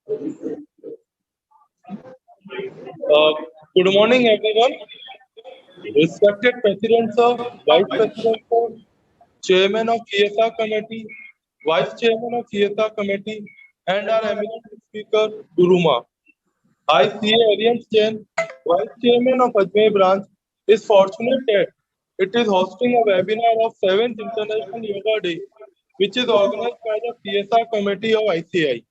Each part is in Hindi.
Good morning, everyone. Respected President Sir, Vice President Sir, Chairman of CSR Committee, Vice Chairman of CSR Committee, and our eminent speaker, Guruma. I, C.A. Aryan Jain, Vice Chairman of Ajmer Branch, is fortunate that it is hosting a webinar of 7th International Yoga Day, which is organized by the CSR Committee of ICI.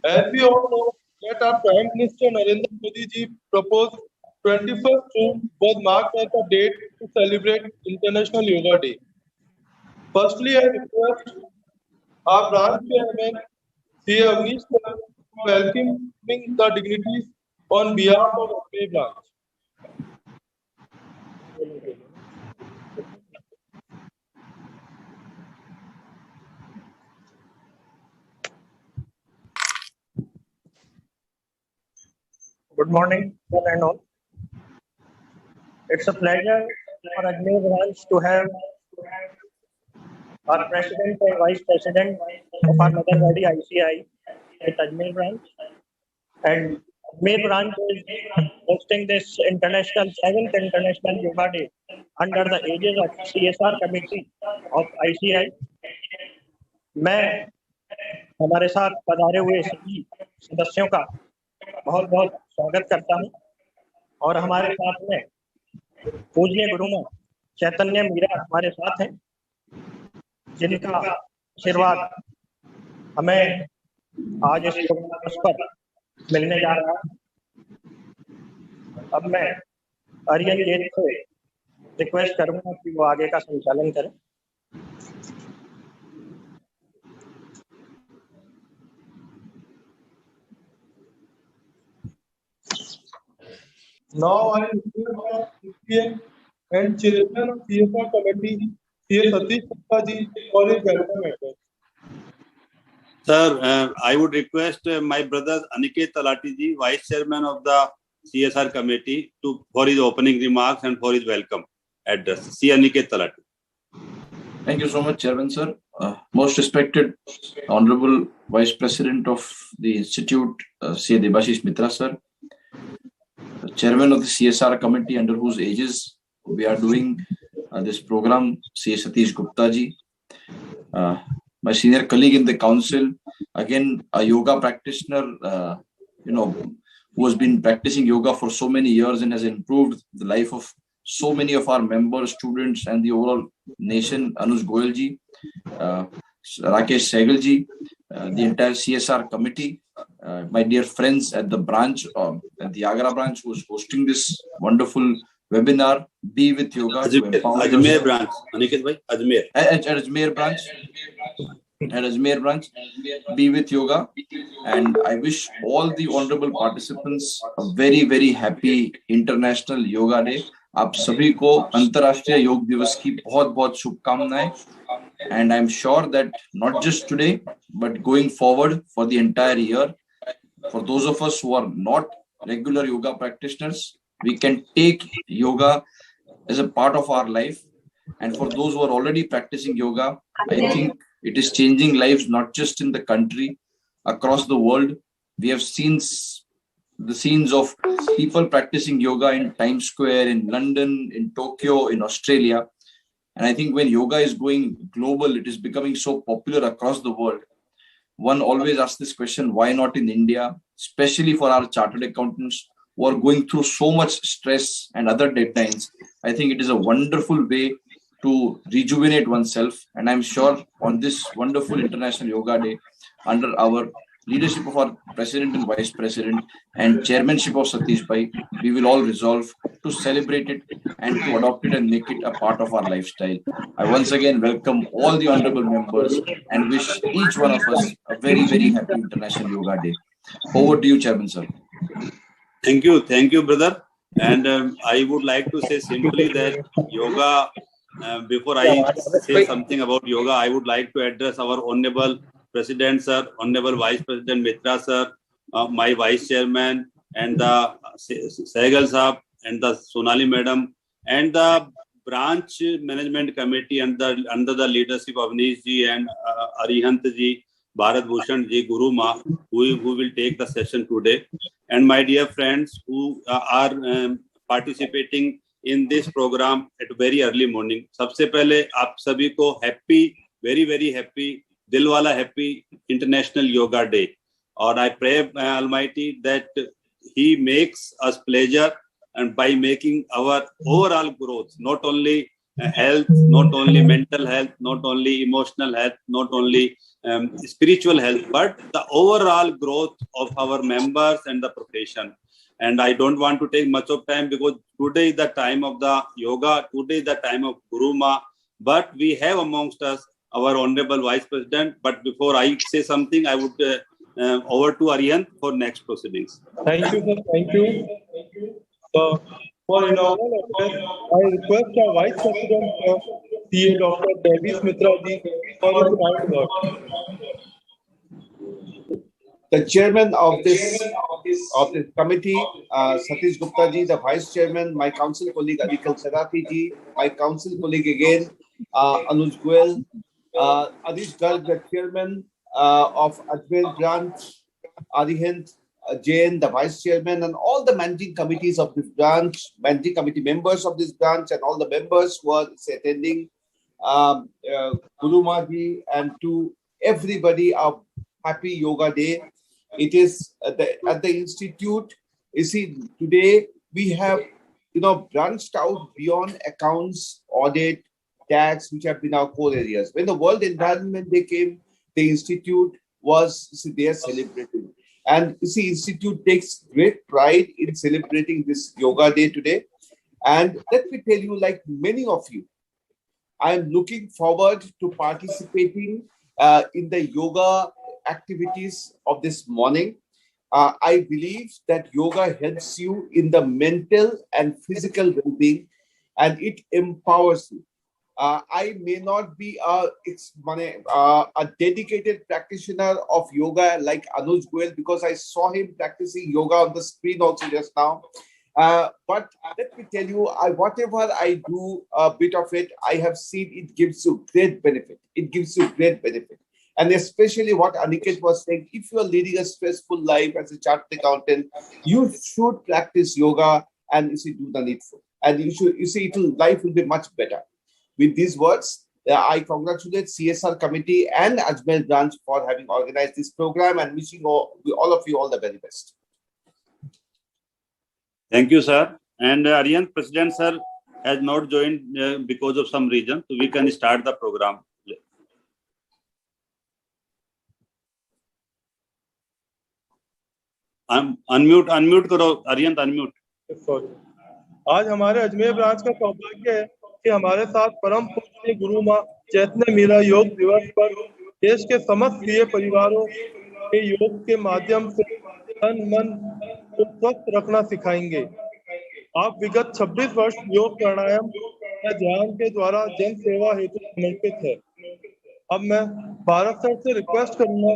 As we all know, that our Prime Minister Narendra Modi ji proposed 21st June was marked as a date to celebrate International Yoga Day. Firstly, I request our branch chairman, C. Avnish, to welcoming the dignitaries on behalf of Ajmer branch. Good morning, one and all. It's a pleasure for Ajmer branch to have our president and vice president of our mother body ICI at Ajmer branch. And Ajmer branch is hosting this 7th International Yoga Day under the aegis of CSR Committee of ICI. मैं हमारे साथ पधारे हुए सभी सदस्यों का बहुत बहुत स्वागत करता हूं और हमारे साथ में पूज्य गुरुमा चैतन्य मीरा हमारे साथ हैं, जिनका आशीर्वाद हमें आज इस दिवस पर मिलने जा रहा है। अब मैं आर्यन जैन से रिक्वेस्ट करूंगा कि वो आगे का संचालन करें। Now I request CPM and Chairman of CSR Committee, C. Satish Gupta ji, for his welcome address. Sir, I would request my brother Aniket Talati ji, Vice Chairman of the CSR Committee, for his opening remarks and for his welcome address. C. Aniket Talati. Thank you so much, Chairman sir. Most respected Honorable Vice President of the Institute, C. Debashish Mitra sir, Chairman of the CSR Committee under whose aegis we are doing this program, C. Satish Gupta ji, my senior colleague in the council, again a yoga practitioner, who has been practicing yoga for so many years and has improved the life of so many of our members, students, and the overall nation, Anuj Goyal ji, Rakesh Sehgal ji, the entire CSR committee, my dear friends at the branch, at the Agra branch, who is hosting this wonderful webinar, Be With Yoga. Ajmer branch, Aniket bhai, Ajmer. At Ajmer branch. At Ajmer branch, Be With Yoga. And I wish all the honorable participants a very, very happy International Yoga Day. आप सभी को अंतर्राष्ट्रीय योग दिवस की बहुत-बहुत शुभकामनाएं. And I'm sure that not just today, but going forward for the entire year, for those of us who are not regular yoga practitioners, we can take yoga as a part of our life. And for those who are already practicing yoga, I think it is changing lives not just in the country, across the world. We have seen the scenes of people practicing yoga in Times Square, in London, in Tokyo, in Australia. And I think when yoga is going global, it is becoming so popular across the world. One always asks this question, why not in India, especially for our chartered accountants who are going through so much stress and other deadlines. I think it is a wonderful way to rejuvenate oneself. And I'm sure on this wonderful International Yoga Day, under our leadership of our President and Vice President and chairmanship of Satish Bhai, we will all resolve to celebrate it and to adopt it and make it a part of our lifestyle. I once again welcome all the honorable members and wish each one of us a very, very happy International Yoga Day. Over to you, Chairman sir. Thank you, brother. And I would like to say simply that yoga, before I say something about yoga, I would like to address our Honorable President sir, Honorable Vice President Mitra sir, my Vice Chairman, and the Sehgal Sahab, and the Sonali Madam, and the Branch Management Committee under the leadership of Avnish ji and Arihant ji, Bharat Bhushan Ji, Guru Ma, who will take the session today. And my dear friends who are participating in this program at very early morning. सबसे पहले आप सभी को happy, very very happy, दिल वाला happy International Yoga Day. और I pray Almighty that He makes us pleasure and by making our overall growth, not only health, not only mental health, not only emotional health, not only spiritual health, but the overall growth of our members and the profession. And I don't want to take much of time because today is the time of the yoga, today is the time of Guru Ma, but we have amongst us our Honorable Vice President. But before I say something, I would over to Aryan for next proceedings. Thank you, sir. Thank you. So, for inaugural address, I request our Vice President, CA Dr. Davis Mitra ji, for his kind words. The chairman of this committee, Satish Gupta ji, the vice chairman, my council colleague Adikal Sarati ji, my council colleague again, Anuj Goel, Adish Garg, the chairman of Ajmer branch, Arihant Jain, the vice chairman, and all the managing committees of this branch, managing committee members of this branch, and all the members who are attending, Guru Ma ji, and to everybody, a happy Yoga Day. It is at the institute. You see, today we have, branched out beyond accounts, audit, tax, which have been our core areas. When the World Environment Day came, the institute was there celebrating. And you see, institute takes great pride in celebrating this Yoga Day today. And let me tell you, like many of you, I am looking forward to participating in the yoga activities of this morning. I believe that yoga helps you in the mental and physical well-being, and it empowers you. I may not be a dedicated practitioner of yoga like Anuj Goel because I saw him practicing yoga on the screen also just now. But let me tell you, whatever I do a bit of it, I have seen it gives you great benefit. It gives you great benefit. And especially what Aniket was saying, if you are leading a stressful life as a chartered accountant, you should practice yoga and do the needful. And life will be much better. With these words, I congratulate CSR committee and Ajmer branch for having organized this program and wishing all of you all the very best. Thank you, sir. And Aryan, President, sir, has not joined because of some reason. So we can start the program. Unmute करो, Aryan, unmute. Sorry. आज हमारे अजमेर ब्रांच का सौभाग्य है कि हमारे साथ परम पूज्य गुरु माँ चैतन्य मीरा योग दिवस पर देश के समस्त प्रिय परिवारों के योग के माध्यम से तन मन को स्वस्थ रखना सिखाएंगे। आप विगत 26 वर्ष योग प्राणायाम या ध्यान के द्वारा जन सेवा हेतु समर्पित है। अब मैं भारत सर से रिक्वेस्ट करूंगा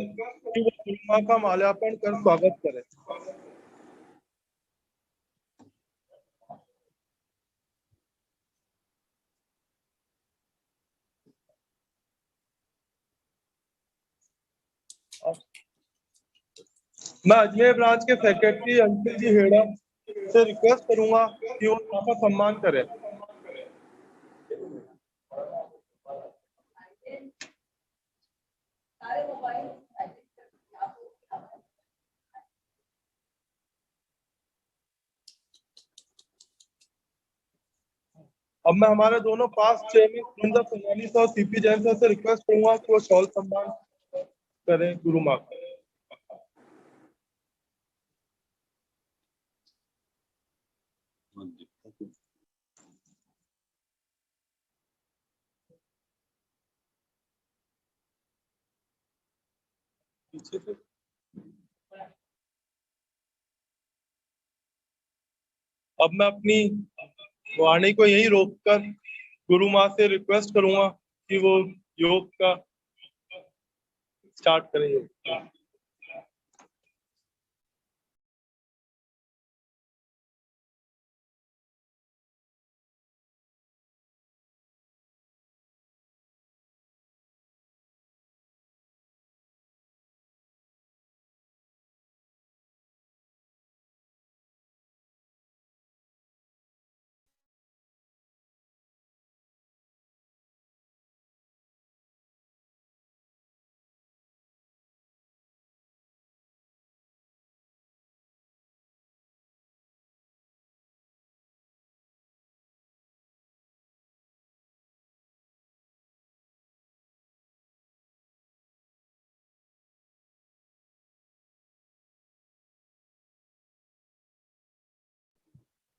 कि वो गुरु माँ का माल्यार्पण कर स्वागत करें। मैं अजमेर ब्रांच के सेक्रेटरी अंकित जी हेड़ा से रिक्वेस्ट करूंगा कि वो आपका सम्मान करें। अब मैं हमारे दोनों पास चेयरमैन सुरेंद्र सोनानी सर और सीपी जैन सर से रिक्वेस्ट करूंगा कि वो शॉल सम्मान करें गुरु माँ का। अब मैं अपनी वाणी को यहीं रोककर गुरु माँ से रिक्वेस्ट करूंगा कि वो योग का स्टार्ट करें योग।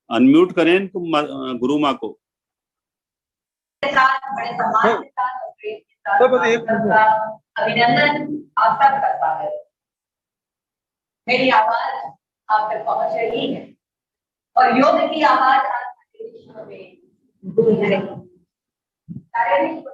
अनम्यूट करें इनको, गुरु माँ को। बड़े सम्मान के साथ और प्रेम के साथ अभिनंदन आप सब करता है। मेरी आवाज आप तक पहुंच रही है और योग की आवाज आज विश्व में गूंज रही है। सारे विश्व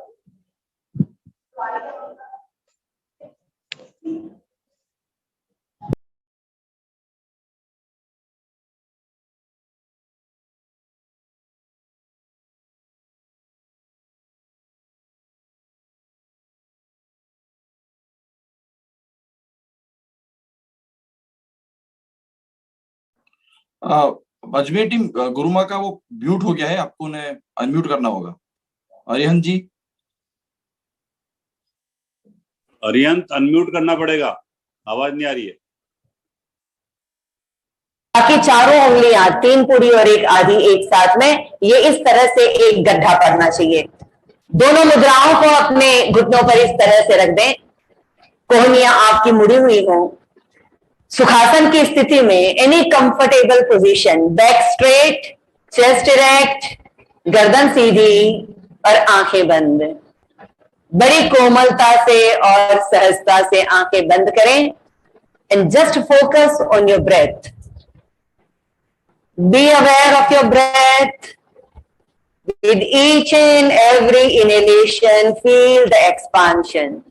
अजमेर टीम, गुरु माँ का वो म्यूट हो गया है, आपको उन्हें अनम्यूट करना होगा। अरिहंत जी, अरिहंत अनम्यूट करना पड़ेगा, आवाज नहीं आ रही है। बाकी चारों उंगलियां, 3 पूरी और 1 आधी एक साथ में, ये इस तरह से एक गड्ढा पड़ना चाहिए। दोनों मुद्राओं को अपने घुटनों पर इस तरह से रख दें, कोहनियां आपकी मुड़ी हुई हो। सुखासन की स्थिति में any comfortable position, back straight, chest erect, गर्दन सीधी और आंखें बंद। बड़ी कोमलता से और सहजता से आंखें बंद करें and just focus on your breath. Be aware of your breath. With each and every inhalation, feel the expansion.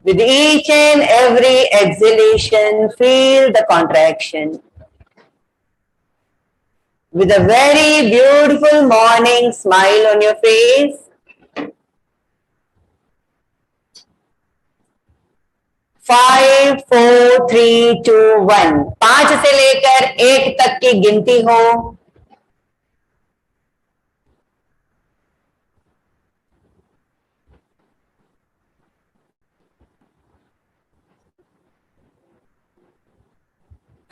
With each and every exhalation, feel the contraction. With a very beautiful morning smile on your face, 5, 4, 3, 2, 1, 5 से लेकर 1 तक की गिनती हो।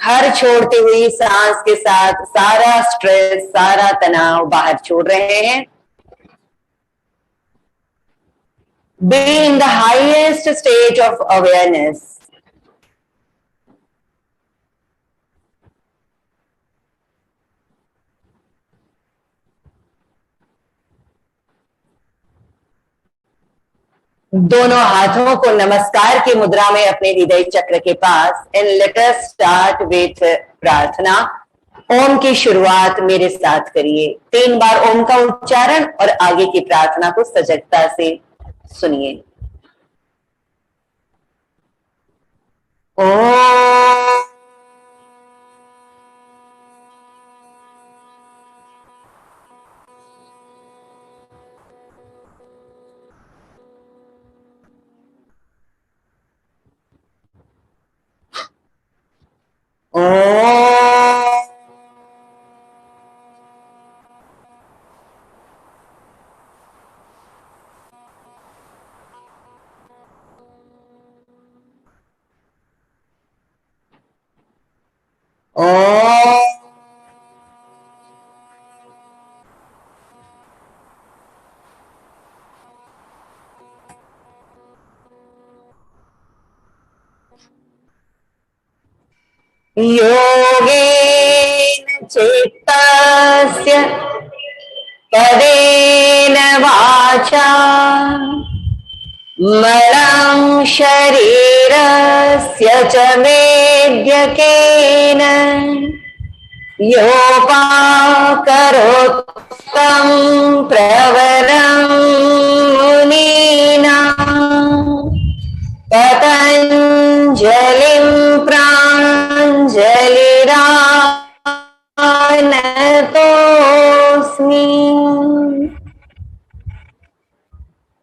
हर छोड़ती हुई सांस के साथ सारा स्ट्रेस, सारा तनाव बाहर छोड़ रहे हैं। Be in the highest state of awareness. दोनों हाथों को नमस्कार की मुद्रा में अपने हृदय चक्र के पास, and let us start with प्रार्थना। ओम की शुरुआत मेरे साथ करिए। 3 बार ओम का उच्चारण और आगे की प्रार्थना को सजगता से सुनिए। ओम योगेन चित्तस्य पदेन वाचा मलं शरीरस्य च मेद्यकेन योपाकरोत्तं प्रवरं मुनीनां पतञ्जलिं प्राञ्जलिरानतोऽस्मि।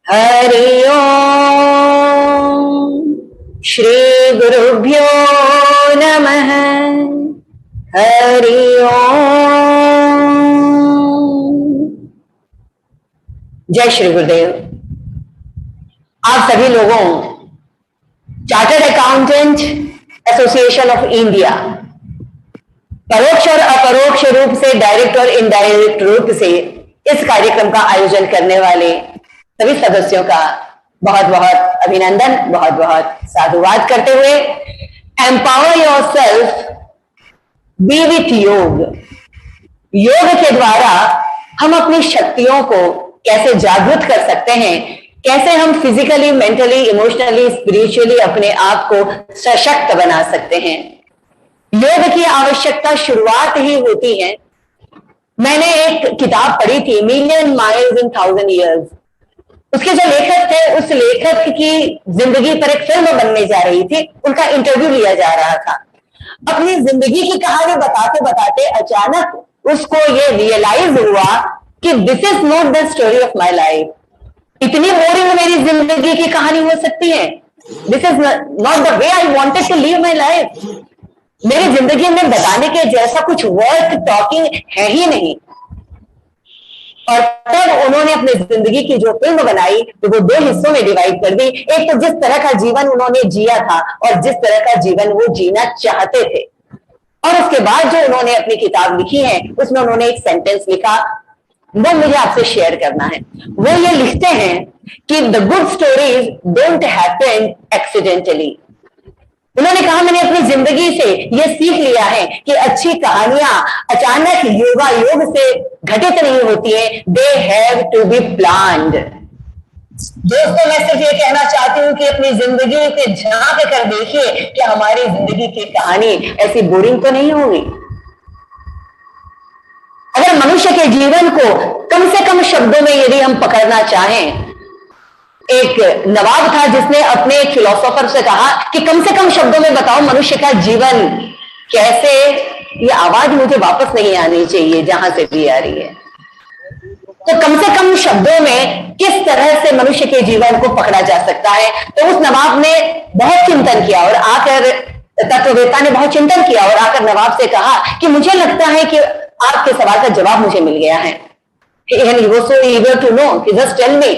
हरि ओम। श्री गुरुभ्यो नमः। हरि ओम। जय श्री गुरुदेव। आप सभी लोगों, chartered accountant association of India परोक्ष और अपरोक्ष रूप से, डायरेक्ट और इनडायरेक्ट रूप से इस कार्यक्रम का आयोजन करने वाले सभी सदस्यों का बहुत बहुत अभिनंदन, बहुत बहुत साधुवाद करते हुए, एम्पावर योरसेल्फ बी विथ योग। योग के द्वारा हम अपनी शक्तियों को कैसे जागृत कर सकते हैं, कैसे हम फिजिकली, मेंटली, इमोशनली, स्पिरिचुअली अपने आप को सशक्त बना सकते हैं। योग की आवश्यकता शुरुआत ही होती है। मैंने एक किताब पढ़ी थी, मिलियन माइल्स इन 1000 ईयर्स। उसके जो लेखक थे, उस लेखक की जिंदगी पर एक फिल्म बनने जा रही थी, उनका इंटरव्यू लिया जा रहा था। अपनी जिंदगी की कहानी बताते बताते अचानक उसको ये रियलाइज हुआ कि this is not the story of my life. इतनी बोरिंग मेरी जिंदगी की कहानी हो सकती है? This is not the way I wanted to live my life. मेरी जिंदगी में बताने के जैसा कुछ वर्थ टॉकिंग है ही नहीं। और तब उन्होंने अपनी जिंदगी की जो फिल्म बनाई तो वो 2 हिस्सों में डिवाइड कर दी। एक तो जिस तरह का जीवन उन्होंने जिया था और जिस तरह का जीवन वो जीना चाहते थे। और उसके बाद जो उन्होंने अपनी किताब लिखी है, उसमें उन्होंने एक सेंटेंस लिखा, वो मुझे आपसे शेयर करना है। वो ये लिखते हैं कि the good stories don't happen accidentally. उन्होंने कहा, मैंने अपनी जिंदगी से यह सीख लिया है कि अच्छी कहानियां अचानक योग से घटित नहीं होती है, they have to be planned. दोस्तों, मैं सिर्फ ये कहना चाहती हूं कि अपनी जिंदगी पे झांक कर देखिए कि हमारी जिंदगी की कहानी ऐसी बोरिंग तो नहीं होगी। अगर मनुष्य के जीवन को कम से कम शब्दों में यदि हम पकड़ना चाहें, एक नवाब था जिसने अपने एक फिलोसोफर से कहा कि कम से कम शब्दों में बताओ मनुष्य का जीवन कैसे। ये आवाज मुझे वापस नहीं आनी चाहिए जहां से भी आ रही है। तो कम से कम शब्दों में किस तरह से मनुष्य के जीवन को पकड़ा जा सकता है। तो उस नवाब ने बहुत चिंतन किया और आकर, तत्ववेत्ता ने बहुत चिंतन किया और आकर नवाब से कहा कि मुझे लगता है कि आपके सवाल का जवाब मुझे मिल गया है। And he was so eager to know, he just tell me।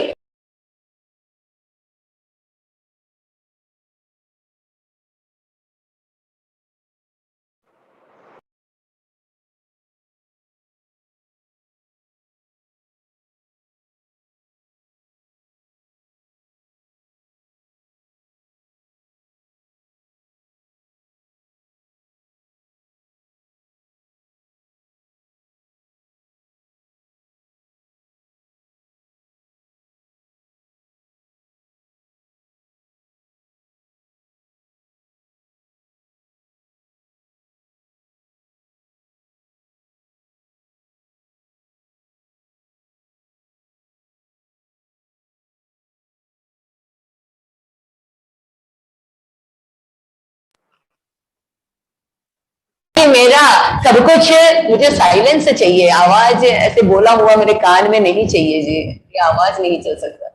मेरा सब कुछ, मुझे साइलेंस चाहिए, आवाज ऐसे बोला हुआ मेरे कान में नहीं चाहिए जी। ये आवाज नहीं चल सकता,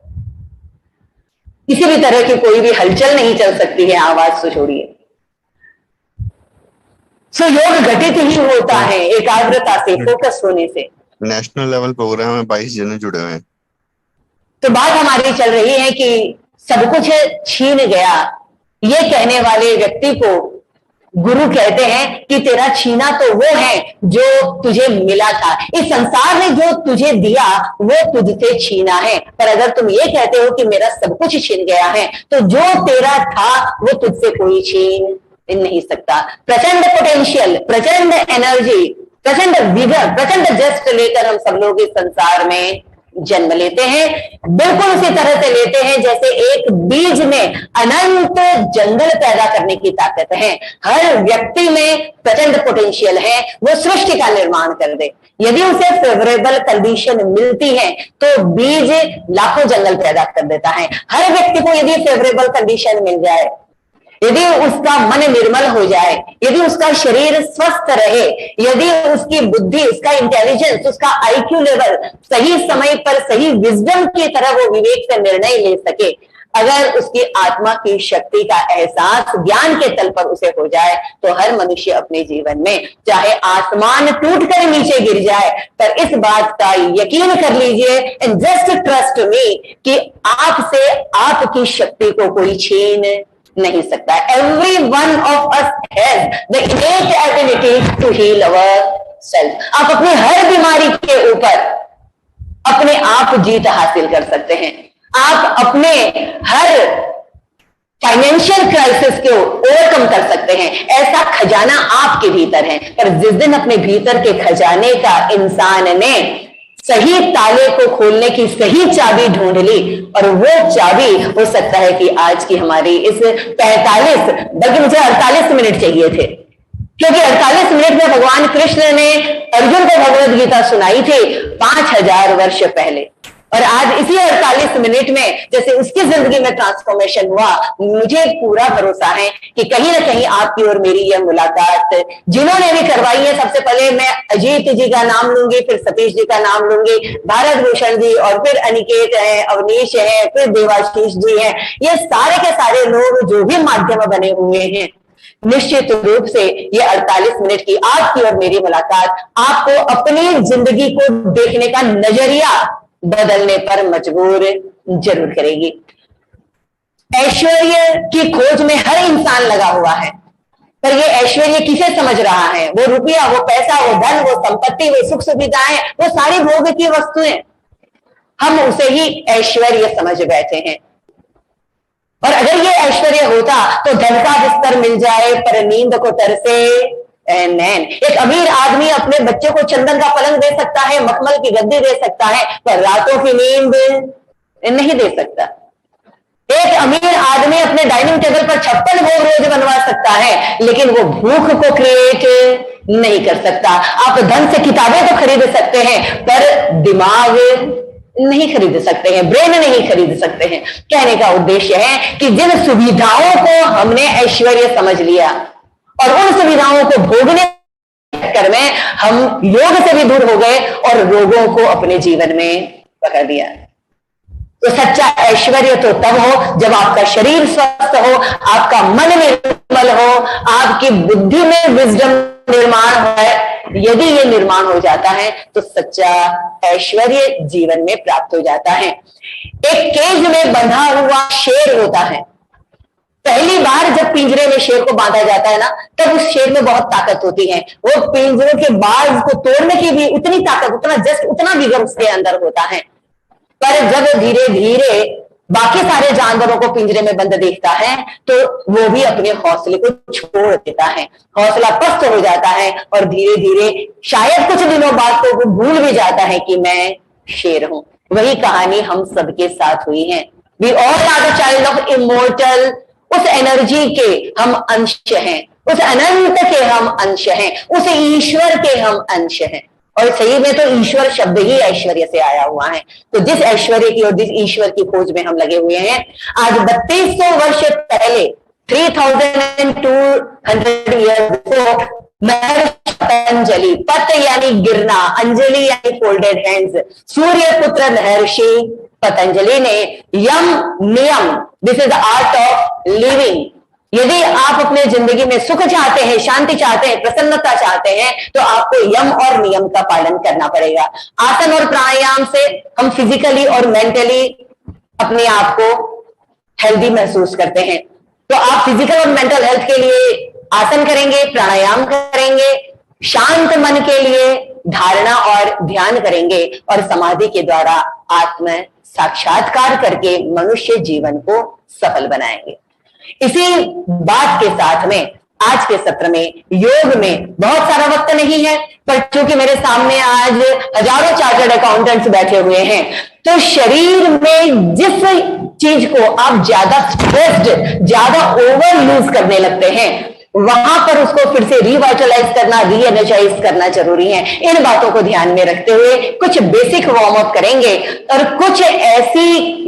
किसी भी तरह की कोई भी हलचल नहीं चल सकती है, आवाज से छोड़िए। सो योग घटित ही होता है एकाग्रता से, फोकस होने से। नेशनल लेवल प्रोग्राम में 22 जने जुड़े हुए हैं। तो बात हमारी चल रही है कि सब कुछ छीन गया, ये कहने वाले व्यक्ति को गुरु कहते हैं कि तेरा छीना तो वो है जो तुझे मिला था। इस संसार ने जो तुझे दिया वो तुझसे छीना है। पर अगर तुम ये कहते हो कि मेरा सब कुछ छीन गया है, तो जो तेरा था वो तुझसे कोई छीन नहीं सकता। प्रचंड पोटेंशियल, प्रचंड एनर्जी, प्रचंड विगर, प्रचंड जस्ट लेकर हम सब लोग इस संसार में जन्म लेते हैं। बिल्कुल उसी तरह से लेते हैं जैसे एक बीज में अनंत जंगल पैदा करने की ताकत है। हर व्यक्ति में प्रचंड पोटेंशियल है, वो सृष्टि का निर्माण कर दे। यदि उसे फेवरेबल कंडीशन मिलती है तो बीज लाखों जंगल पैदा कर देता है। हर व्यक्ति को यदि फेवरेबल कंडीशन मिल जाए, यदि उसका मन निर्मल हो जाए, यदि उसका शरीर स्वस्थ रहे, यदि उसकी बुद्धि, उसका इंटेलिजेंस, उसका आईक्यू लेवल सही समय पर सही विजडम की तरह वो विवेक से निर्णय ले सके, अगर उसकी आत्मा की शक्ति का एहसास ज्ञान के तल पर उसे हो जाए, तो हर मनुष्य अपने जीवन में चाहे आसमान टूट कर नीचे गिर जाए, पर इस बात का यकीन कर लीजिए, एंड जस्ट ट्रस्ट मी, कि आपसे आपकी शक्ति को कोई छीन नहीं सकता। Every one of us has the innate ability to heal ourselves। आप अपनी हर बीमारी के ऊपर अपने आप जीत हासिल कर सकते हैं। आप अपने हर फाइनेंशियल क्राइसिस को ओवरकम कर सकते हैं। ऐसा खजाना आपके भीतर है, पर जिस दिन अपने भीतर के खजाने का इंसान ने सही ताले को खोलने की सही चाबी ढूंढ ली, और वो चाबी हो सकता है कि आज की हमारी इस 45, बल्कि मुझे 48 मिनट चाहिए थे, क्योंकि 48 मिनट में भगवान कृष्ण ने अर्जुन को भगवद गीता सुनाई थी 5000 वर्ष पहले, और आज इसी 48 मिनट में जैसे उसकी जिंदगी में ट्रांसफॉर्मेशन हुआ, मुझे पूरा भरोसा है कि कहीं ना कहीं आपकी और मेरी यह मुलाकात जिन्होंने भी करवाई है, सबसे पहले मैं अजीत जी का नाम लूंगी, फिर सतीश जी का नाम लूंगी, भारत भूषण जी, और फिर अनिकेत है, अवनीश है, फिर देवाशीष जी है, ये सारे के सारे लोग जो भी माध्यम बने हुए हैं, निश्चित रूप से ये 48 मिनट की आपकी और मेरी मुलाकात आपको अपनी जिंदगी को देखने का नजरिया बदलने पर मजबूर जरूर करेगी। ऐश्वर्य की खोज में हर इंसान लगा हुआ है, पर ये ऐश्वर्य किसे समझ रहा है? वो रुपया, वो पैसा, वो धन, वो संपत्ति, वो सुख सुविधाएं, वो सारी भोग की वस्तुएं, हम उसे ही ऐश्वर्य समझ बैठे हैं। और अगर ये ऐश्वर्य होता तो धन का बिस्तर मिल जाए पर नींद को तरसे नैन। एक अमीर आदमी अपने बच्चे को चंदन का पलंग दे सकता है, मखमल की गद्दी दे सकता है, पर रातों की नींद नहीं दे सकता। एक अमीर आदमी अपने डाइनिंग टेबल पर 56 भोग रोज बनवा सकता है, लेकिन वो भूख को क्रिएट नहीं कर सकता। आप धन से किताबें तो खरीद सकते हैं, पर दिमाग नहीं खरीद सकते हैं, ब्रेन नहीं खरीद सकते हैं। कहने का उद्देश्य है कि जिन सुविधाओं को हमने ऐश्वर्य समझ लिया और उन सुविधाओं को भोगने चक्कर में हम योग से भी दूर हो गए और रोगों को अपने जीवन में पकड़ लिया। तो सच्चा ऐश्वर्य तो तब हो जब आपका शरीर स्वस्थ हो, आपका मन निर्मल हो, आपकी बुद्धि में विजडम निर्माण हो। यदि ये निर्माण हो जाता है तो सच्चा ऐश्वर्य जीवन में प्राप्त हो जाता है। एक केज में बंधा हुआ शेर होता है, पहली बार जब पिंजरे में शेर को बांधा जाता है ना, तब उस शेर में बहुत ताकत होती है। वो पिंजरे के बाज को तोड़ने की भी उतनी ताकत, उतना विगर उसके अंदर होता है। पर जब धीरे धीरे बाकी सारे जानवरों को पिंजरे में बंद देखता है तो वो भी अपने हौसले को छोड़ देता है, हौसला पस्त हो जाता है, और धीरे धीरे शायद कुछ दिनों बाद तो वो भूल भी जाता है कि मैं शेर हूं। वही कहानी हम सबके साथ हुई है। We all are the child of immortal, उस एनर्जी के हम अंश हैं, उस अनंत के हम अंश हैं, उस ईश्वर के हम अंश हैं। और सही में तो ईश्वर शब्द ही ऐश्वर्य से आया हुआ है। तो जिस ऐश्वर्य की और जिस ईश्वर की खोज में हम लगे हुए हैं, आज 3200 वर्ष पहले 3200 ईयर्स पतंजलि, पत यानी गिरना, अंजलि यानी फोल्डेड हैंड्स, सूर्य पुत्र महर्षि पतंजलि ने यम नियम, this is the art of living. यदि आप अपने जिंदगी में सुख चाहते हैं, शांति चाहते हैं, प्रसन्नता चाहते हैं, तो आपको यम और नियम का पालन करना पड़ेगा। आसन और प्राणायाम से हम फिजिकली और मेंटली अपने आप को हेल्दी महसूस करते हैं। तो आप फिजिकल और मेंटल हेल्थ के लिए आसन करेंगे, प्राणायाम करेंगे, शांत मन के लिए धारणा और ध्यान करेंगे, और समाधि के द्वारा आत्म साक्षात्कार करके मनुष्य जीवन को सफल बनाएंगे। इसी बात के साथ में आज के सत्र में योग में बहुत सारा वक्त नहीं है, पर क्योंकि मेरे सामने आज हजारों चार्टर्ड अकाउंटेंट्स बैठे हुए हैं, तो शरीर में जिस चीज को आप ज्यादा स्ट्रेस्ड, ज्यादा ओवर यूज करने लगते हैं, वहां पर उसको फिर से रिवाइटलाइज करना, री एनर्जाइज करना जरूरी है। इन बातों को ध्यान में रखते हुए कुछ बेसिक वार्म अप करेंगे और कुछ ऐसी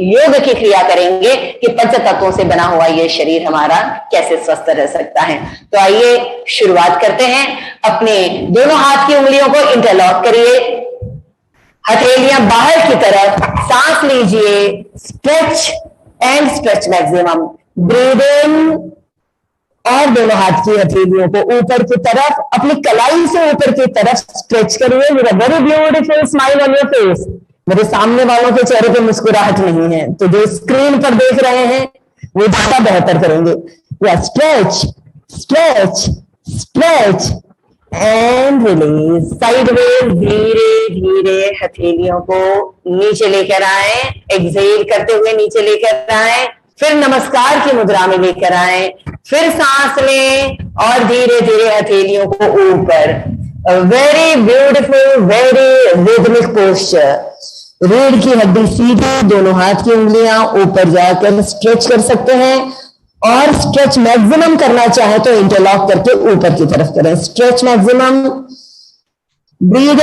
योग की क्रिया करेंगे कि पंच तत्वों से बना हुआ ये शरीर हमारा कैसे स्वस्थ रह सकता है। तो आइए शुरुआत करते हैं। अपने दोनों हाथ की उंगलियों को इंटरलॉक करिए, हथेलियां बाहर की तरफ, सांस लीजिए, stretch and stretch maximum, breathe in, और दोनों हाथ की हथेलियों को ऊपर की तरफ, अपनी कलाई से ऊपर की तरफ स्ट्रेच करिए with a very beautiful smile on your face. मेरे सामने वालों के चेहरे पे मुस्कुराहट नहीं है, तो जो स्क्रीन पर देख रहे हैं वो ज्यादा बेहतर करेंगे। या stretch stretch stretch and release. Sideways धीरे धीरे हथेलियों को नीचे लेकर आए, एक्सहेल करते हुए नीचे लेकर आए, फिर नमस्कार की मुद्रा में लेकर आए, फिर सांस लें और धीरे धीरे हथेलियों को ऊपर। Very beautiful, very rhythmic posture. रीढ़ की हड्डी सीधी, दोनों हाथ की उंगलियां ऊपर जाकर स्ट्रेच कर सकते हैं, और स्ट्रेच मैक्सिमम करना चाहे तो इंटरलॉक करके ऊपर की तरफ करें। Stretch maximum. Breathe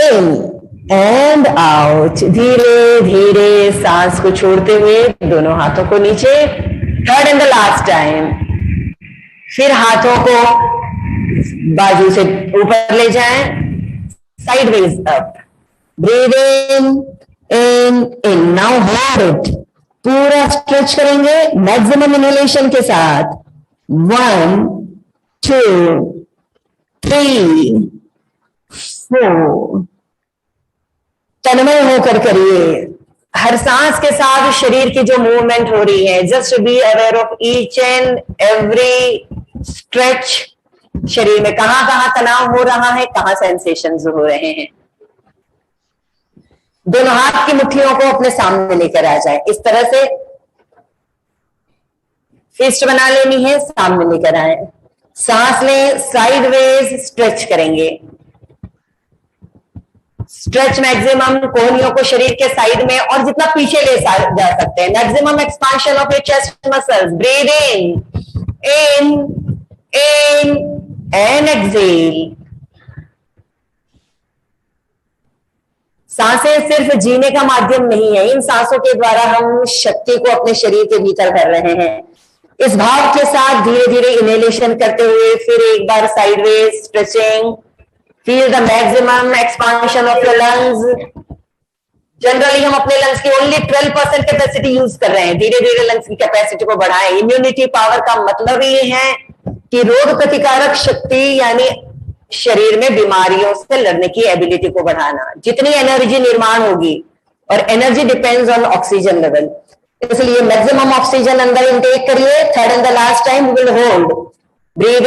in and out. धीरे धीरे सांस को छोड़ते हुए दोनों हाथों को नीचे। Third and the last time. फिर हाथों को बाजू से ऊपर ले जाएं, sideways up. Breathe in now hold it. पूरा स्ट्रेच करेंगे मैक्सिमम इनहेलेशन के साथ। 1 2 3 4। तन्मय होकर करिए। हर सांस के साथ शरीर की जो मूवमेंट हो रही है, just be aware of each and every stretch. शरीर में कहां कहां तनाव हो रहा है, कहां सेंसेशंस हो रहे हैं। दोनों हाथ की मुट्ठियों को अपने सामने लेकर आ जाए। इस तरह से फिस्ट बना लेनी है, सामने लेकर आए। सांस लें, साइडवेज स्ट्रेच करेंगे। स्ट्रेच मैक्सिमम कोहनियों को शरीर के साइड में और जितना पीछे ले जा सकते हैं। Maximum expansion of your chest muscles. Breathe in and exhale. सांसें सिर्फ जीने का माध्यम नहीं है, इन सांसों के द्वारा हम शक्ति को अपने शरीर के भीतर कर रहे हैं। इस भाव के साथ धीरे धीरे इनहेलेशन करते हुए फिर एक बार sideways stretching. Feel the maximum expansion of your lungs. Generally हम अपने लंग्स की ओनली 12% कैपेसिटी यूज कर रहे हैं। धीरे धीरे लंग्स की कैपेसिटी को बढ़ाएं। इम्यूनिटी पावर का मतलब ये है कि रोग प्रतिकारक शक्ति, यानी शरीर में बीमारियों से लड़ने की एबिलिटी को बढ़ाना। जितनी एनर्जी निर्माण होगी, और energy depends on oxygen level, इसलिए मैक्सिमम ऑक्सीजन अंदर इनटेक करिए। Third and the last time will hold. Breathe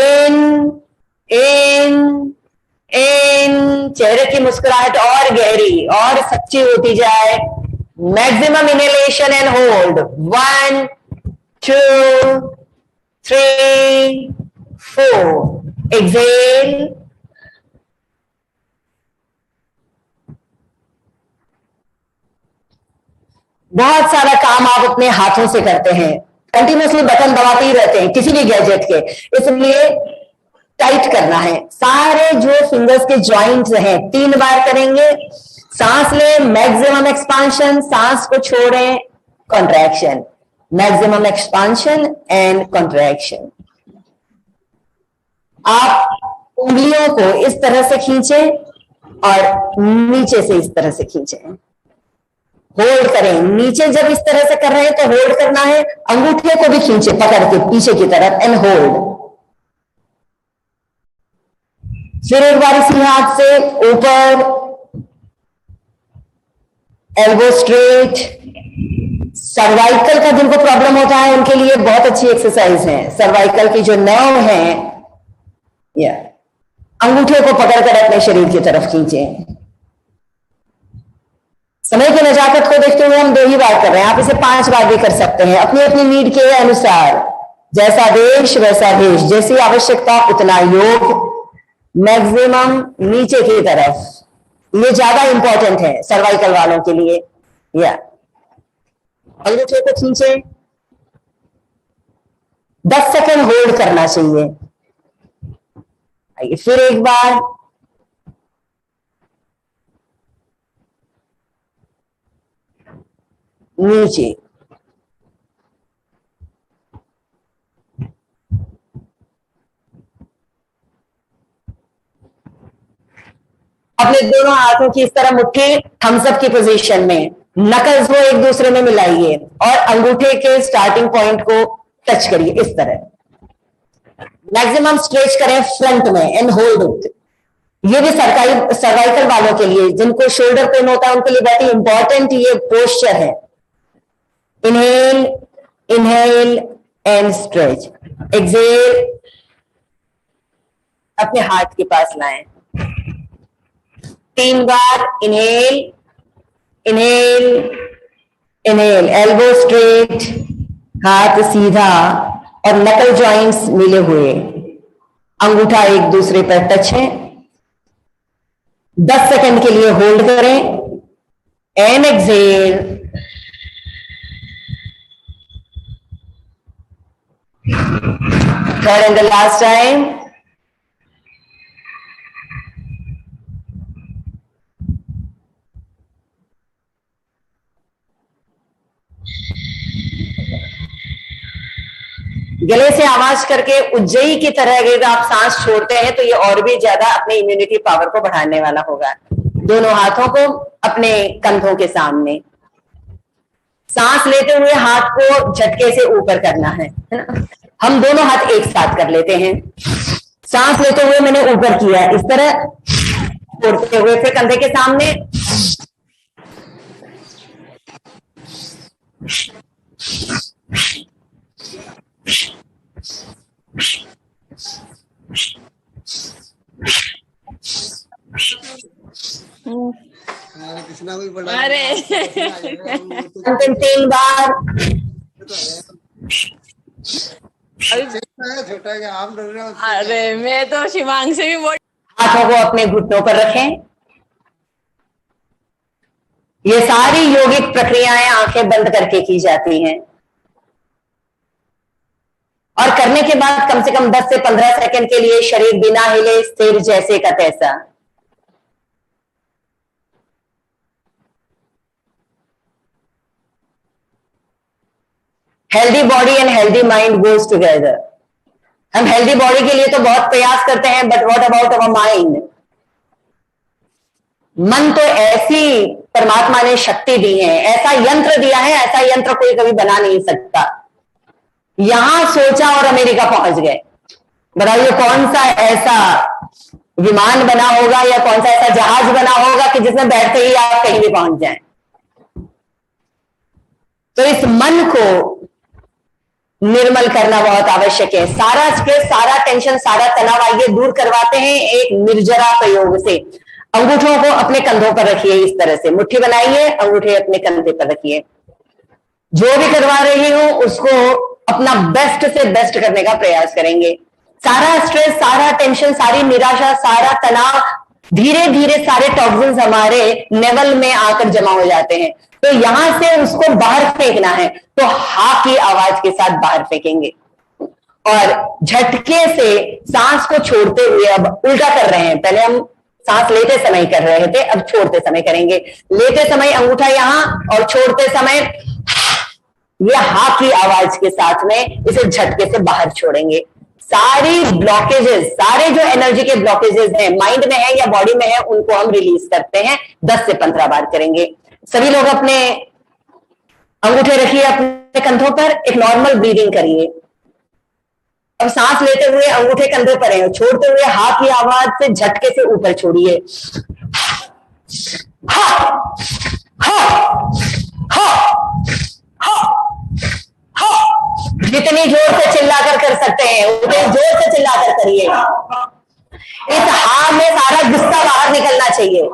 in. चेहरे की मुस्कुराहट और गहरी और सच्ची होती जाए। Maximum inhalation and hold. 1 2 3 4। Exhale. बहुत सारा काम आप अपने हाथों से करते हैं, कंटिन्यूसली बटन दबाते ही रहते हैं किसी भी गैजेट के, इसलिए टाइट करना है। सारे जो फिंगर्स के जॉइंट्स हैं 3 बार करेंगे। सांस लें, मैक्सिमम एक्सपांशन, सांस को छोड़ें, contraction. Maximum expansion and contraction. आप उंगलियों को इस तरह से खींचें और नीचे से इस तरह से खींचें। होल्ड करें। नीचे जब इस तरह से कर रहे हैं तो होल्ड करना है। अंगूठे को भी खींचे पकड़ के पीछे की तरफ एंड होल्ड। फिर एक बार इसी हाथ से ऊपर, एल्बो स्ट्रेट। सर्वाइकल का जिनको प्रॉब्लम होता है उनके लिए बहुत अच्छी एक्सरसाइज है। सर्वाइकल की जो नर्व है, या अंगूठे को पकड़कर अपने शरीर की तरफ खींचे। समय की नजाकत को देखते हुए हम 2 ही बार कर रहे हैं, आप इसे 5 बार भी कर सकते हैं, अपनी अपनी नीड के अनुसार। जैसा देश वैसा भेष, जैसी आवश्यकता उतना योग। मैक्सिमम नीचे की तरफ, ये ज्यादा इंपॉर्टेंट है सर्वाइकल वालों के लिए। या अंगूठे को खींचे, 10 सेकंड होल्ड करना चाहिए। आइए फिर एक बार। नीचे, अपने दोनों हाथों की इस तरह मुट्ठी थम्स अप की पोजीशन में, नकल्स को एक दूसरे में मिलाइए और अंगूठे के स्टार्टिंग पॉइंट को टच करिए इस तरह। मैक्सिमम स्ट्रेच करें फ्रंट में एंड होल्ड इट। ये भी सर्वाइकल वालों के लिए, जिनको शोल्डर पेन होता है उनके लिए बहुत ही इंपॉर्टेंट ये पोस्चर है। Inhale, inhale and stretch. Exhale, अपने हाथ के पास लाएं। 3 बार inhale, inhale inhale, elbow straight, हाथ सीधा और नकल जॉइंट्स मिले हुए, अंगूठा एक दूसरे पर टच है। 10 सेकंड के लिए होल्ड करें and exhale. Third and the last time. गले से आवाज करके उज्जयी की तरह अगर आप सांस छोड़ते हैं तो ये और भी ज्यादा अपने इम्यूनिटी पावर को बढ़ाने वाला होगा। दोनों हाथों को अपने कंधों के सामने, सांस लेते हुए हाथ को झटके से ऊपर करना है ना। हम दोनों हाथ एक साथ कर लेते हैं। सांस लेते हुए मैंने ऊपर किया, इस तरह छोड़ते हुए फिर कंधे के सामने, अरे अंतिम 3 बार। अरे मैं तो शिवांग से भी बोल। हाथों को अपने घुटनों पर रखें। ये सारी योगिक प्रक्रियाएं आंखें बंद करके की जाती हैं और करने के बाद कम से कम 10 से 15 सेकंड के लिए शरीर बिना हिले स्थिर जैसे का तैसा। Healthy body and healthy mind goes together. हम हेल्दी बॉडी के लिए तो बहुत प्रयास करते हैं, but what about our mind? मन तो ऐसी परमात्मा ने शक्ति दी है, ऐसा यंत्र दिया है, ऐसा यंत्र कोई कभी बना नहीं सकता। यहां सोचा और अमेरिका पहुंच गए। बताइए कौन सा ऐसा विमान बना होगा या कौन सा ऐसा जहाज बना होगा कि जिसमें बैठते ही आप कहीं भी पहुंच जाएं। तो इस मन को निर्मल करना बहुत आवश्यक है। सारा स्ट्रेस, सारा टेंशन, सारा तनाव आइए दूर करवाते हैं एक निर्जरा प्रयोग से। अंगूठों को अपने कंधों पर रखिए, इस तरह से मुट्ठी बनाइए, अंगूठे अपने कंधे पर रखिए। जो भी करवा रही हूं उसको अपना बेस्ट से बेस्ट करने का प्रयास करेंगे। सारा स्ट्रेस, सारा टेंशन, सारी निराशा, सारा तनाव, धीरे धीरे सारे टॉक्सिन्स हमारे नेवल में आकर जमा हो जाते हैं। तो यहां से उसको बाहर फेंकना है, तो हा की आवाज के साथ बाहर फेंकेंगे और झटके से सांस को छोड़ते हुए अब उल्टा कर रहे हैं। पहले हम सांस लेते समय कर रहे थे, अब छोड़ते समय करेंगे। लेते समय अंगूठा यहां और छोड़ते समय ये हा की आवाज के साथ में इसे झटके से बाहर छोड़ेंगे। सारी ब्लॉकेजेस, सारे जो एनर्जी के ब्लॉकेजेस हैं, माइंड में है या बॉडी में है, उनको हम रिलीज करते हैं। 10 से 15 बार करेंगे। सभी लोग अपने अंगूठे रखिए अपने कंधों पर, एक नॉर्मल ब्रीदिंग करिए। अब सांस लेते हुए अंगूठे कंधे पर है, छोड़ते हुए हाथ की आवाज से झटके से ऊपर छोड़िए। हा हा हा हा हा। जितनी जोर से चिल्लाकर कर सकते हैं उतने जोर से चिल्लाकर करिए। इस हा में सारा गुस्सा बाहर निकलना चाहिए,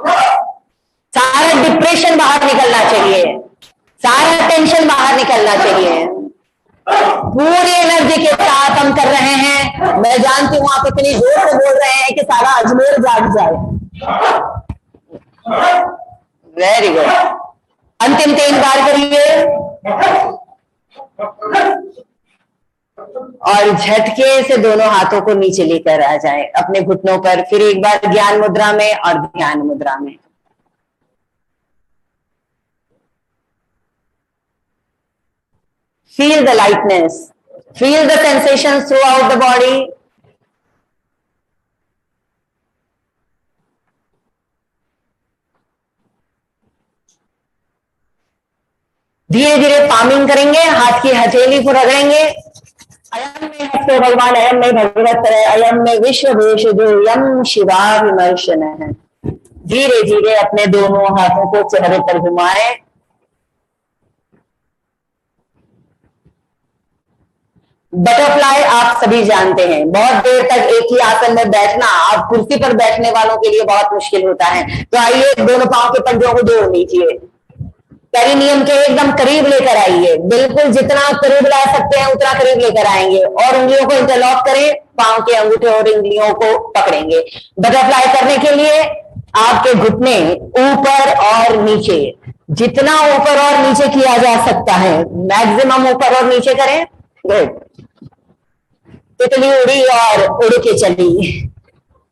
सारा डिप्रेशन बाहर निकलना चाहिए, सारा टेंशन बाहर निकलना चाहिए। पूरी एनर्जी के साथ हम कर रहे हैं। मैं जानती हूं आप इतनी जोर से बोल रहे हैं कि सारा अजमेर जाग जाए। Very good. अंतिम 3 बार करिए और झटके से दोनों हाथों को नीचे लेकर आ जाएं अपने घुटनों पर। फिर एक बार ज्ञान मुद्रा में और ध्यान मुद्रा में। Feel the lightness. Feel the sensations throughout the body. धीरे धीरे पामिंग करेंगे, हाथ की हथेली को रगड़ेंगे। अयम में हस्ते भगवान, अयम में भगवत, अयम में विश्व भेषजो यम शिवा विमर्शन है। धीरे धीरे अपने दोनों हाथों को चेहरे पर घुमाएं। बटरफ्लाई आप सभी जानते हैं, बहुत देर तक एक ही आसन में बैठना आप कुर्सी पर बैठने वालों के लिए बहुत मुश्किल होता है। तो आइए दोनों पांव के पंजों को जोड़ लीजिए पेरिनियम के एकदम करीब लेकर आइए, बिल्कुल जितना करीब ला सकते हैं उतना करीब लेकर आएंगे और उंगलियों को इंटरलॉक करें, पांव के अंगूठे और उंगलियों को पकड़ेंगे। बटरफ्लाई करने के लिए आपके घुटने ऊपर और नीचे, जितना ऊपर और नीचे किया जा सकता है मैक्सिमम ऊपर और नीचे करें। गुड। तितली उड़ी और उड़ के चली।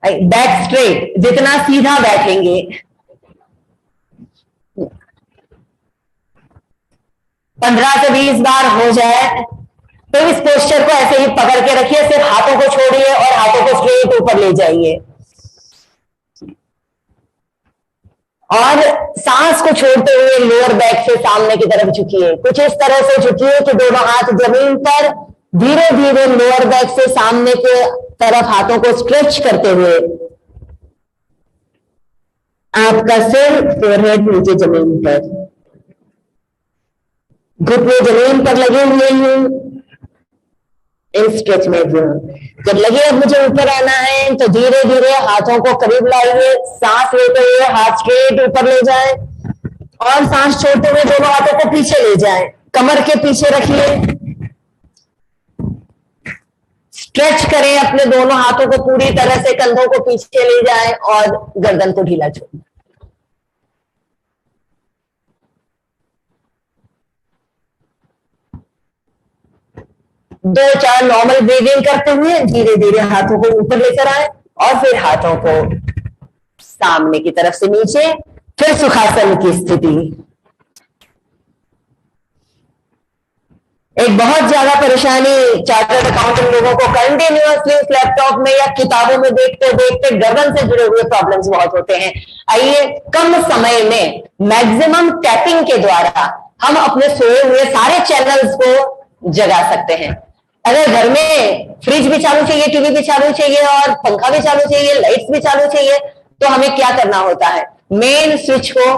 बैक स्ट्रेट, जितना सीधा बैठेंगे। 15 से 20 बार हो जाए तो इस पोस्चर को ऐसे ही पकड़ के रखिए, सिर्फ हाथों को छोड़िए और हाथों को स्ट्रेट ऊपर ले जाइए और सांस को छोड़ते हुए लोअर बैक से सामने की तरफ झुकिए। कुछ इस तरह से झुकिए कि दोनों हाथ जमीन पर, धीरे धीरे लोअर बैक से सामने के तरफ हाथों को स्ट्रेच करते हुए आपका सिर फोरहेड नीचे जमीन पर, घुटने जमीन पर लगे हुए हैं इन स्ट्रेच में। जब लगे अब मुझे ऊपर आना है तो धीरे धीरे हाथों को करीब लाइए, सांस लेते हुए हाथ स्ट्रेट ऊपर ले जाएं और सांस छोड़ते हुए दोनों हाथों को पीछे ले जाएं, कमर के पीछे रखिए। स्ट्रेच करें अपने दोनों हाथों को पूरी तरह से, कंधों को पीछे ले जाएं और गर्दन को ढीला छोड़ें। दो चार नॉर्मल ब्रीदिंग करते हुए धीरे धीरे हाथों को ऊपर लेकर आए और फिर हाथों को सामने की तरफ से नीचे, फिर सुखासन की स्थिति। एक बहुत ज्यादा परेशानी चार्टर्ड अकाउंटेंट लोगों को कंटिन्यूअसली उस लैपटॉप में या किताबों में देखते देखते गर्दन से जुड़े हुए प्रॉब्लम्स बहुत होते हैं। आइए कम समय में मैक्सिमम टैपिंग के द्वारा हम अपने सोए हुए सारे चैनल्स को जगा सकते हैं। अगर घर में फ्रिज भी चालू चाहिए, टीवी भी चालू चाहिए और पंखा भी चालू चाहिए, लाइट्स भी चालू चाहिए, तो हमें क्या करना होता है? मेन स्विच को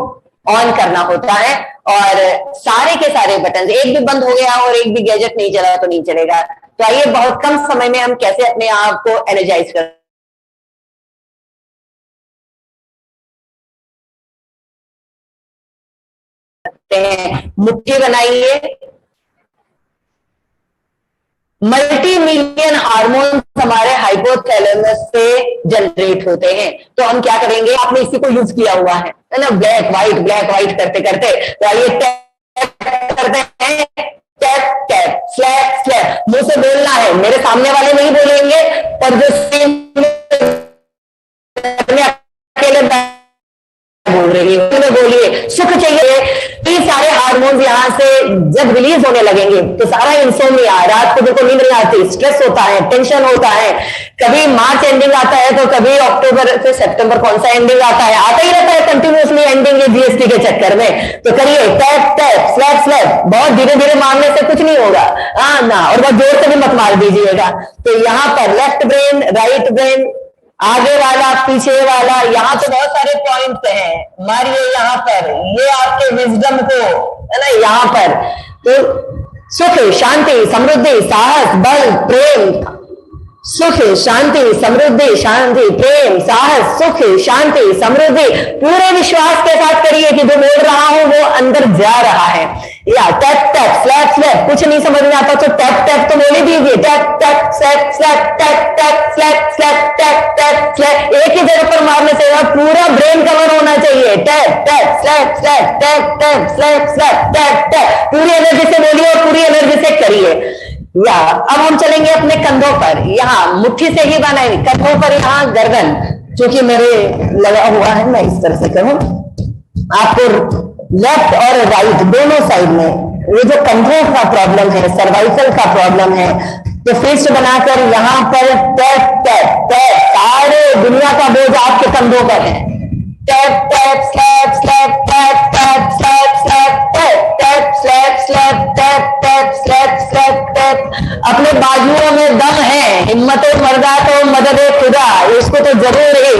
ऑन करना होता है और सारे के सारे बटन, एक भी बंद हो गया और एक भी गैजेट नहीं चला तो नहीं चलेगा। तो आइए बहुत कम समय में हम कैसे अपने आप को एनर्जाइज कर सकते हैं। मुट्ठी बनाइए। मल्टी मिलियन हार्मोन हमारे हाइपोथैलेमस से जनरेट होते हैं। तो हम क्या करेंगे, आपने इसी को यूज किया हुआ है ना, ब्लैक व्हाइट करते करते। तो आइए टैप करते हैं, टैप टैप स्लैप स्लैप। मुंह से बोलना है, मेरे सामने वाले नहीं बोलेंगे पर जो अकेले बोल रही है बोलिए। सुख चाहिए, ये सारे हार्मोन्स यहाँ से जब रिलीज होने लगेंगे तो सारा इंसोमिया, रात को बिल्कुल नींद नहीं आती, स्ट्रेस होता है, टेंशन होता है, कभी मार्च एंडिंग आता है तो कभी अक्टूबर से सितंबर कौन सा एंडिंग आता है, आता ही रहता है कंटिन्यूअसली एंडिंग जीएसटी के चक्कर में। तो करिए टैप टैप स्लैप स्लैप। बहुत धीरे धीरे मारने से कुछ नहीं होगा, हाँ ना, और बहुत जोर से भी मत मार दीजिएगा। तो यहाँ पर लेफ्ट ब्रेन, राइट ब्रेन, आगे वाला, पीछे वाला, यहाँ तो बहुत सारे पॉइंट्स हैं, मारिए यहाँ पर, ये आपके विजडम को है ना यहाँ पर। तो सुख, शांति, समृद्धि, साहस, बल, प्रेम, सुख, शांति, समृद्धि, शांति, प्रेम, साहस, सुख, शांति, समृद्धि। पूरे विश्वास के साथ करिए कि जो बोल रहा हूं वो अंदर जा रहा है। या टैप टैप स्लैप स्लैप, कुछ नहीं समझ में आता तो टैप टैप तो बोल ही दीजिए, tap tap slap slap, tap tap slap slap, tap tap slap. एक ही जगह पर मारने से पूरा ब्रेन कवर होना चाहिए। Tap tap slap slap, tap tap slap slap, tap tap. पूरी एनर्जी से बोलिए और पूरी एनर्जी से करिए। या अब हम चलेंगे अपने कंधों पर, यहाँ मुट्ठी से ही बनाएंगे, कंधों पर यहाँ गर्दन, क्योंकि मेरे लगा हुआ है, मैं इस तरह से करूं। आपको लेफ्ट और राइट दोनों साइड में ये जो कंधों का प्रॉब्लम है, सर्वाइकल का प्रॉब्लम है, तो फिस्ट बनाकर यहाँ पर टैप टैप टैप, सारे दुनिया का बोझ आपके कंधों पर है। Tap tap slap slap, tap tap slap slap, tap tap slap slap, tap tap slap slap tap. अपने बाजुओं में दम है, हिम्मत मर्दा तो मदद खुदा, इसको तो जरूर ही,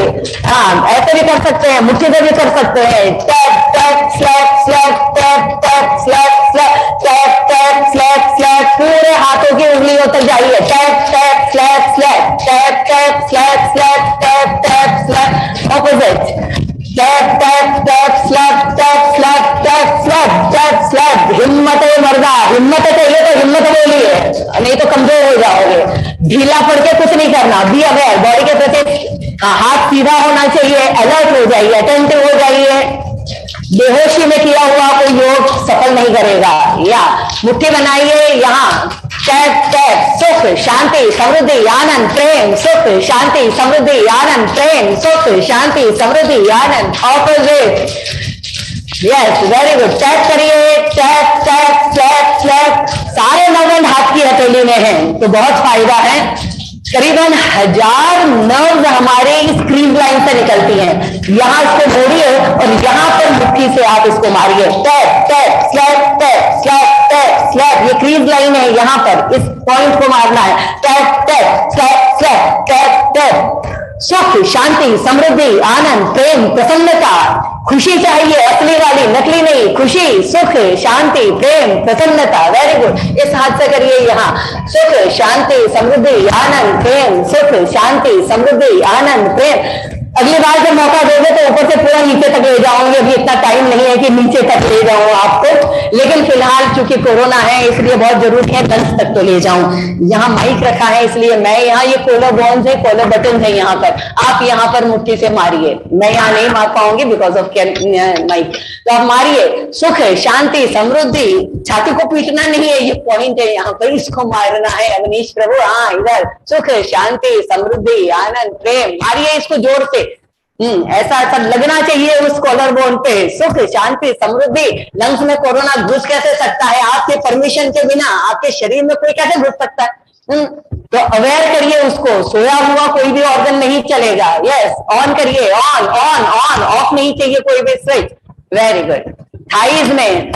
हाँ ऐसे भी कर सकते हैं, मुट्ठी से भी कर सकते हैं। Tap tap slap slap, tap tap slap slap, tap tap slap slap. पूरे हाथों की उंगलियों तक जाइए। Tap tap slap slap, tap tap slap slap, tap tap slap. Opposite, tap tap tap slap, tap slap, tap slap, हिम्मत है मर्दा, हिम्मत चाहिए तो हिम्मत बोलिए, नहीं तो कमजोर हो जाओगे। ढीला पड़ के कुछ नहीं करना, बी अवेयर, बॉडी के प्रति हाथ सीधा होना चाहिए, अलर्ट हो जाइए, अटेंटिव हो जाइए। बेहोशी में किया हुआ कोई योग सफल नहीं करेगा। या मुट्ठी बनाइए, यहाँ टैप टैप, सुख शांति समृद्धि आनंद प्रेम, सुख शांति समृद्धि आनंद प्रेम, सुख शांति समृद्धि आनंद। Opposite, yes very good, tap करिए, टैप टैप स्लैप स्लैप, सारे मूवमेंट हाथ की हथेली में हैं तो बहुत फायदा है। करीबन 1000 नर्व्स हमारे इस क्रीज लाइन से निकलती हैं। यहाँ इसको मोड़िए और यहाँ पर मुट्ठी से आप इसको मारिए, tap tap slap tap slap tap slap, ये क्रीज लाइन है, यहाँ पर इस पॉइंट को मारना है, tap tap slap slap tap tap. सुख शांति समृद्धि आनंद प्रेम प्रसन्नता, खुशी चाहिए, असली वाली नकली नहीं, खुशी सुख शांति प्रेम प्रसन्नता। वेरी गुड, इस हाथ से करिए, यहाँ सुख शांति समृद्धि आनंद प्रेम, सुख शांति समृद्धि आनंद प्रेम। अगली बार जब मौका दोगे तो ऊपर से पूरा नीचे तक ले जाऊंगी, अभी इतना टाइम नहीं है कि नीचे तक ले जाऊं आपको, लेकिन फिलहाल चूंकि कोरोना है इसलिए बहुत जरूरी है लंच तक तो ले जाऊं। यहाँ माइक रखा है इसलिए मैं यहाँ, ये कॉलर बोन्स है, कॉलर बटन है यहाँ पर, आप यहाँ पर मुट्ठी से मारिए, मैं यहाँ नहीं मार पाऊंगी बिकॉज ऑफ माइक, तो आप मारिए, सुख शांति समृद्धि, छाती को पीटना नहीं है, ये पॉइंट है यहाँ पर, इसको मारना है। अवनीश प्रभु, हाँ इधर, सुख शांति समृद्धि आनंद प्रेम, मारिए इसको जोर से, ऐसा ऐसा लगना चाहिए उस कॉलर बोन पे, सुख शांति समृद्धि। लंग्स में कोरोना घुस कैसे सकता है आपके परमिशन के बिना, आपके शरीर में कोई कैसे घुस सकता है? तो अवेयर करिए उसको, सोया हुआ कोई भी ऑर्गन नहीं चलेगा। यस, ऑन करिए, ऑन ऑन ऑन, ऑफ नहीं चाहिए कोई भी स्विच। वेरी गुड, थाईज में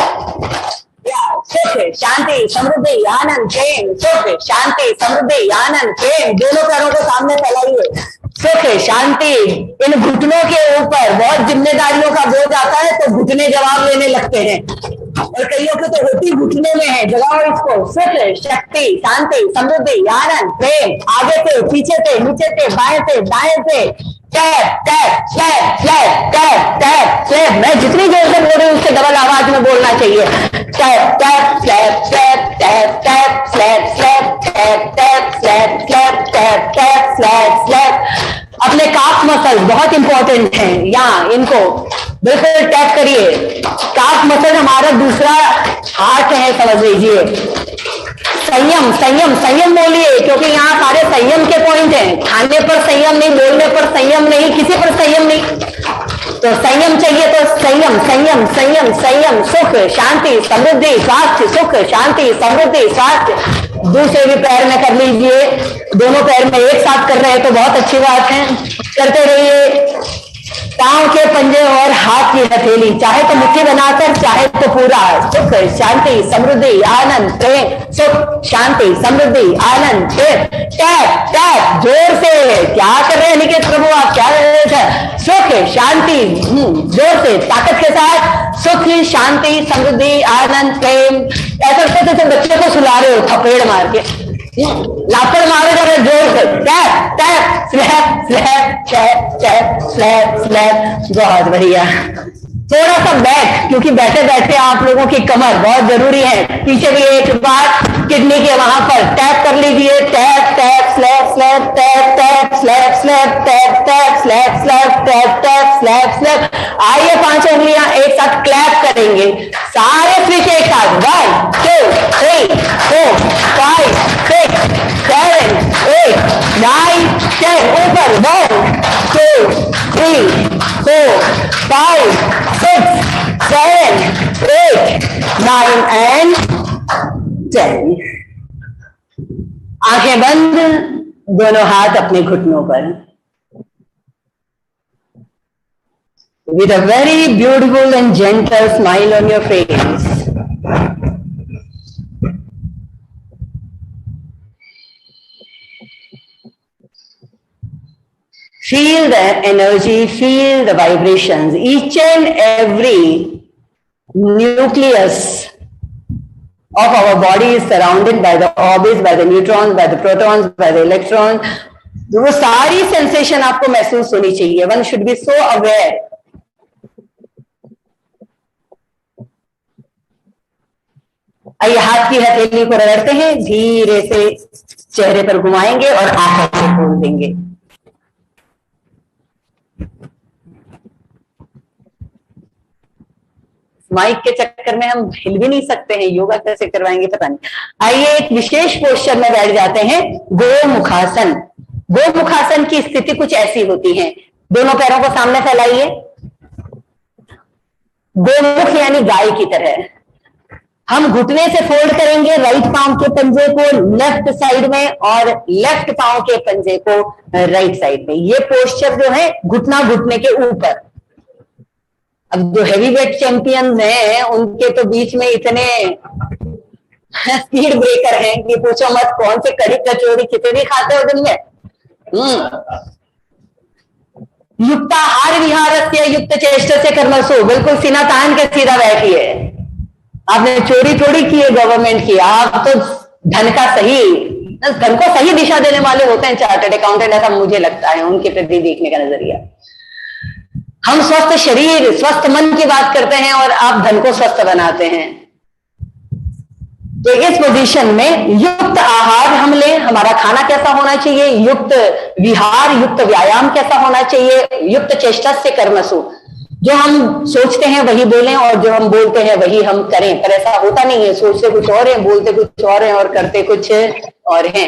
सुख शांति समृद्धि आनंद प्रेम, सुख शांति समृद्धि आनंद प्रेम, दोनों पैरों को सामने फैलाइए, सुख शांति। इन घुटनों के ऊपर बहुत जिम्मेदारियों का बोझ आता है तो घुटने जवाब लेने लगते हैं, और कईयों को तो होती घुटने में है, जगाओ इसको, सुख शक्ति शांति समृद्धि आनंद प्रेम, आगे से पीछे से नीचे से बाएं से दाएं से, tap tap slap slap tap tap slap. मैं जितनी जोर से बोल रही हूँ उससे डबल आवाज में बोलना चाहिए, tap tap slap slap tap tap slap slap tap tap slap slap tap tap slap slap. अपने काफ मसल बहुत इंपॉर्टेंट है, यहाँ इनको बिल्कुल टैप करिए। काफ मसल हमारा दूसरा हार्ट है, समझ लीजिए। संयम संयम संयम बोलिए, क्योंकि यहाँ सारे संयम के पॉइंट हैं, खाने पर संयम नहीं, बोलने पर संयम नहीं, किसी पर संयम नहीं, तो संयम चाहिए तो संयम संयम संयम संयम, सुख शांति समृद्धि स्वास्थ्य, सुख शांति समृद्धि स्वास्थ्य। दूसरे भी पैर में कर लीजिए, दोनों पैर में एक साथ कर रहे हैं तो बहुत अच्छी बात है, करते रहिए। पांव के पंजे और हाथ की हथेली, चाहे तो मुट्ठी बनाकर चाहे तो पूरा, सुख शांति समृद्धि आनंद प्रेम, सुख शांति समृद्धि आनंद प्रेम। टैप टैप जोर से, क्या कर रहे हैं निकेत प्रभु आप, क्या कर रहे थे? सुख शांति, जोर से ताकत के साथ, सुख शांति समृद्धि आनंद प्रेम। ऐसा लगता है बच्चे को सुला रहे हो थपेड़ मार के, लापड़ मारे जा रहे जोर से, tap tap slap slap tap tap slap slap. बहुत बढ़िया, थोड़ा सा बैठ, क्योंकि बैठे बैठे आप लोगों की कमर बहुत जरूरी है। पीछे भी एक बार किडनी के वहां पर टैप कर लीजिए, tap tap slap slap tap tap slap slap tap tap slap slap tap tap slap slap. आइए 5 उंगलियां एक साथ क्लैप करेंगे, सारे स्विच एक साथ, 1 2 3 4 5 6 7 8 9 10, ऊपर 1 2 3 4 5 6 7 8 9 and 10। आंखें बंद, दोनों हाथ अपने घुटनों पर। With a very beautiful and gentle smile on your face, feel the energy, feel the vibrations. Each and every nucleus of our body is surrounded by the orbits, by the neutrons, by the protons, by the electrons. वो सारी सेंसेशन आपको महसूस होनी चाहिए। One should be so aware. आइए हाथ की हथेली को रगड़ते हैं, धीरे से चेहरे पर घुमाएंगे और आंखें से खोल देंगे। माइक के चक्कर में हम हिल भी नहीं सकते हैं, योगा कैसे करवाएंगे पता नहीं। आइए एक विशेष पोस्चर में बैठ जाते हैं, गोमुखासन। गोमुखासन की स्थिति कुछ ऐसी होती है, दोनों पैरों को सामने फैलाइए, गोमुख यानी गाय की तरह। हम घुटने से फोल्ड करेंगे राइट पांव के पंजे को लेफ्ट साइड में और लेफ्ट पांव के पंजे को राइट साइड में। ये पोस्चर जो है घुटना घुटने के ऊपर। अब जो हैवी वेट चैंपियन हैं उनके तो बीच में इतने स्पीड ब्रेकर हैं कि पूछो मत, कौन से कड़ी कचौड़ी कितनी खाते हो दिन में। युक्ताहार विहारस्य युक्त चेष्टा से कर्मसु, बिल्कुल सीना तान के सीधा बैठिए। आपने चोरी थोड़ी की है गवर्नमेंट की, आप तो धन को सही दिशा देने वाले होते हैं चार्टर्ड अकाउंटेंट, ऐसा मुझे लगता है उनके प्रति देखने का नजरिया। हम स्वस्थ शरीर स्वस्थ मन की बात करते हैं और आप धन को स्वस्थ बनाते हैं। तो इस पोजीशन में युक्त आहार हम लें, हमारा खाना कैसा होना चाहिए, युक्त विहार युक्त व्यायाम कैसा होना चाहिए, युक्त चेष्टा से कर्मसु, जो हम सोचते हैं वही बोलें और जो हम बोलते हैं वही हम करें। पर ऐसा होता नहीं है, सोचते कुछ और है, बोलते कुछ और है और करते कुछ और हैं।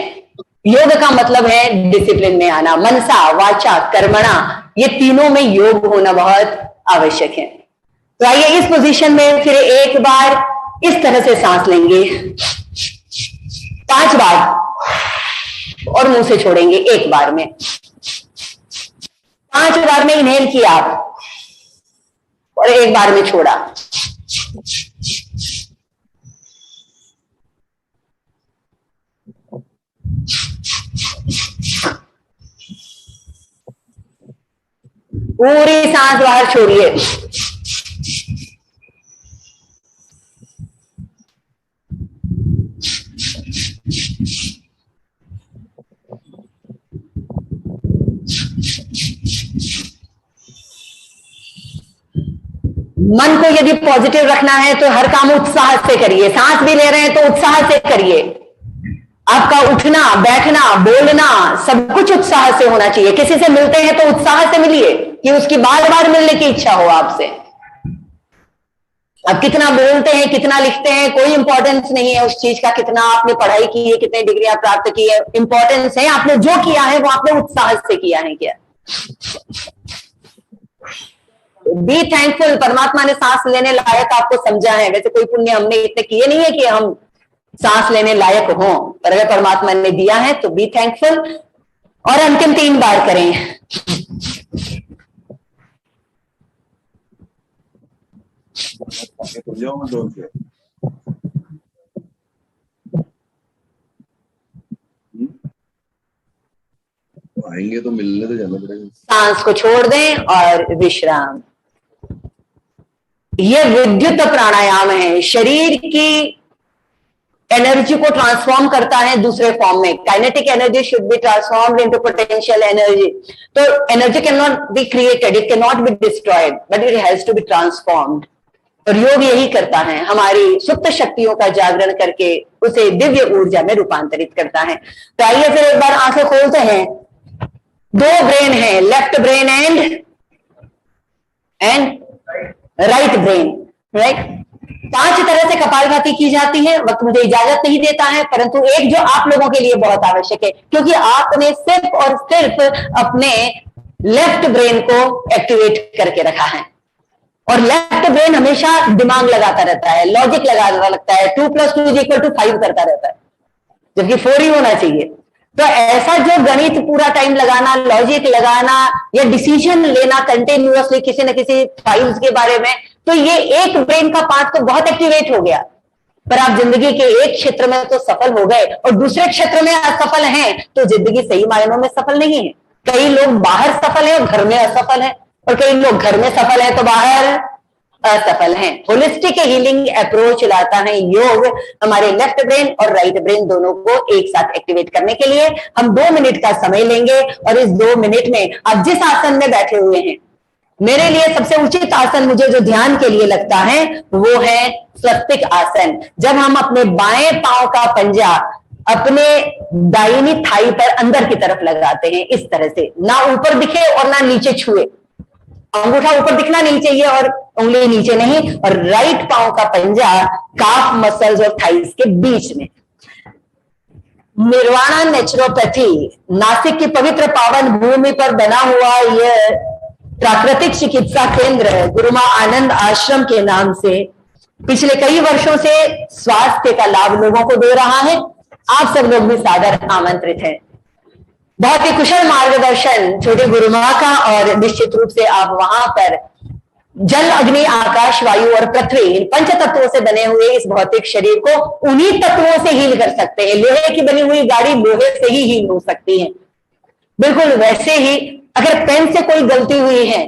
योग का मतलब है डिसिप्लिन में आना, मनसा वाचा कर्मणा, ये तीनों में योग होना बहुत आवश्यक है। तो आइए इस पोजीशन में फिर एक बार इस तरह से सांस लेंगे 5 बार और मुंह से छोड़ेंगे 1 बार में। 5 बार में इनहेल किया और 1 बार में छोड़ा। पूरी सांस बाहर छोड़िए। मन को यदि पॉजिटिव रखना है तो हर काम उत्साह से करिए। सांस भी ले रहे हैं तो उत्साह से करिए। आपका उठना बैठना बोलना सब कुछ उत्साह से होना चाहिए। किसी से मिलते हैं तो उत्साह से मिलिए कि उसकी बार बार मिलने की इच्छा हो आपसे। अब कितना बोलते हैं कितना लिखते हैं कोई इंपॉर्टेंस नहीं है उस चीज का, कितना आपने पढ़ाई की है कितनी डिग्रियां प्राप्त की है। इंपॉर्टेंस है आपने जो किया है वो आपने उत्साह से किया है क्या। Be thankful. परमात्मा ने सांस लेने लायक आपको समझा है। वैसे कोई पुण्य हमने इतने किए नहीं है कि हम सांस लेने लायक हों, पर अगर परमात्मा ने दिया है तो बी थैंकफुल। और अंतिम 3 बार करें। आएंगे तो मिलने तो जाना पड़ेगा। सांस को छोड़ दें और विश्राम। यह विद्युत प्राणायाम है, शरीर की एनर्जी को ट्रांसफॉर्म करता है दूसरे फॉर्म में। Kinetic energy should be transformed into potential energy. तो energy can not be created, it can not be destroyed, but it has to be transformed. और योग यही करता है, हमारी सुप्त शक्तियों का जागरण करके उसे दिव्य ऊर्जा में रूपांतरित करता है। तो आइए फिर एक बार आंखें खोलते हैं। 2 ब्रेन है, left brain and right brain, right. 5 तरह से कपालभाति की जाती है। वक्त मुझे इजाजत नहीं देता है, परंतु एक जो आप लोगों के लिए बहुत आवश्यक है, क्योंकि आपने सिर्फ और सिर्फ अपने लेफ्ट ब्रेन को एक्टिवेट करके रखा है। और लेफ्ट ब्रेन हमेशा दिमाग लगाता रहता है, लॉजिक लगाता लगता है, 2 + 2 = 5 करता रहता है, जबकि 4 ही होना चाहिए। तो ऐसा जो गणित पूरा टाइम लगाना, लॉजिक लगाना या डिसीजन लेना कंटिन्यूअसली किसी न किसी फाइल्स के बारे में, तो ये एक ब्रेन का पार्ट तो बहुत एक्टिवेट हो गया। पर आप जिंदगी के एक क्षेत्र में तो सफल हो गए और दूसरे क्षेत्र में असफल हैं, तो जिंदगी सही मायनों में सफल नहीं है। कई लोग बाहर सफल है और घर में असफल है, और कई लोग घर में सफल है तो बाहर असफल हैं। होलिस्टिक हीलिंग अप्रोच लाता है योग हमारे लेफ्ट ब्रेन और राइट ब्रेन दोनों को एक साथ एक्टिवेट करने के लिए। हम 2 मिनट का समय लेंगे और इस 2 मिनट में आप जिस आसन में बैठे हुए हैं, मेरे लिए सबसे उचित आसन मुझे जो ध्यान के लिए लगता है वो है स्वस्तिक आसन। जब हम अपने बाएं पांव का पंजा अपने दाहिनी थाई पर अंदर की तरफ लगाते हैं, इस तरह से, ना ऊपर दिखे और ना नीचे छुए, अंगूठा ऊपर दिखना नहीं चाहिए और उंगली नीचे नहीं, और राइट पांव का पंजा काफ मसल्स और थाइस के बीच में। निर्वाणा नेचुरोपैथी नासिक की पवित्र पावन भूमि पर बना हुआ यह प्राकृतिक चिकित्सा केंद्र गुरु मां आनंद आश्रम के नाम से पिछले कई वर्षों से स्वास्थ्य का लाभ लोगों को दे रहा है। आप सब लोग भी सादर आमंत्रित हैं। बहुत ही कुशल मार्गदर्शन छोटे गुरु मां का, और निश्चित रूप से आप वहां पर जल, अग्नि, आकाश, वायु और पृथ्वी, इन पंच तत्वों से बने हुए इस भौतिक शरीर को उन्हीं तत्वों से हील कर सकते हैं। लोहे की बनी हुई गाड़ी लोहे से ही हील हो सकती है। बिल्कुल वैसे ही अगर पेन से कोई गलती हुई है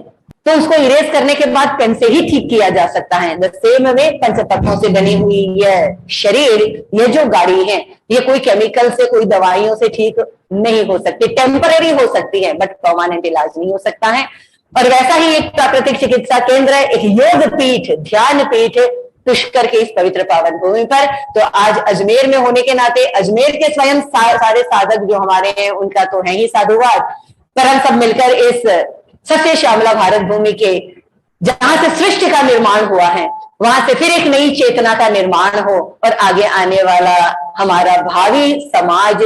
तो उसको इरेज करने के बाद पेन से ही ठीक किया जा सकता है। द सेम वे पंच तत्वों से बनी हुई यह शरीर, यह जो गाड़ी है, ये कोई केमिकल से, कोई दवाइयों से ठीक नहीं हो सकती। टेम्पररी हो सकती है बट परमानेंट इलाज नहीं हो सकता है। और वैसा ही एक प्राकृतिक चिकित्सा केंद्र, एक योग पीठ, ध्यान पीठ पुष्कर के इस पवित्र पावन भूमि पर। तो आज अजमेर में होने के नाते अजमेर के स्वयं सारे साधक जो हमारे हैं उनका तो है ही साधुवाद, पर हम सब मिलकर इस सत्य श्यामला भारत भूमि के, जहां से सृष्टि का निर्माण हुआ है, वहां से फिर एक नई चेतना का निर्माण हो और आगे आने वाला हमारा भावी समाज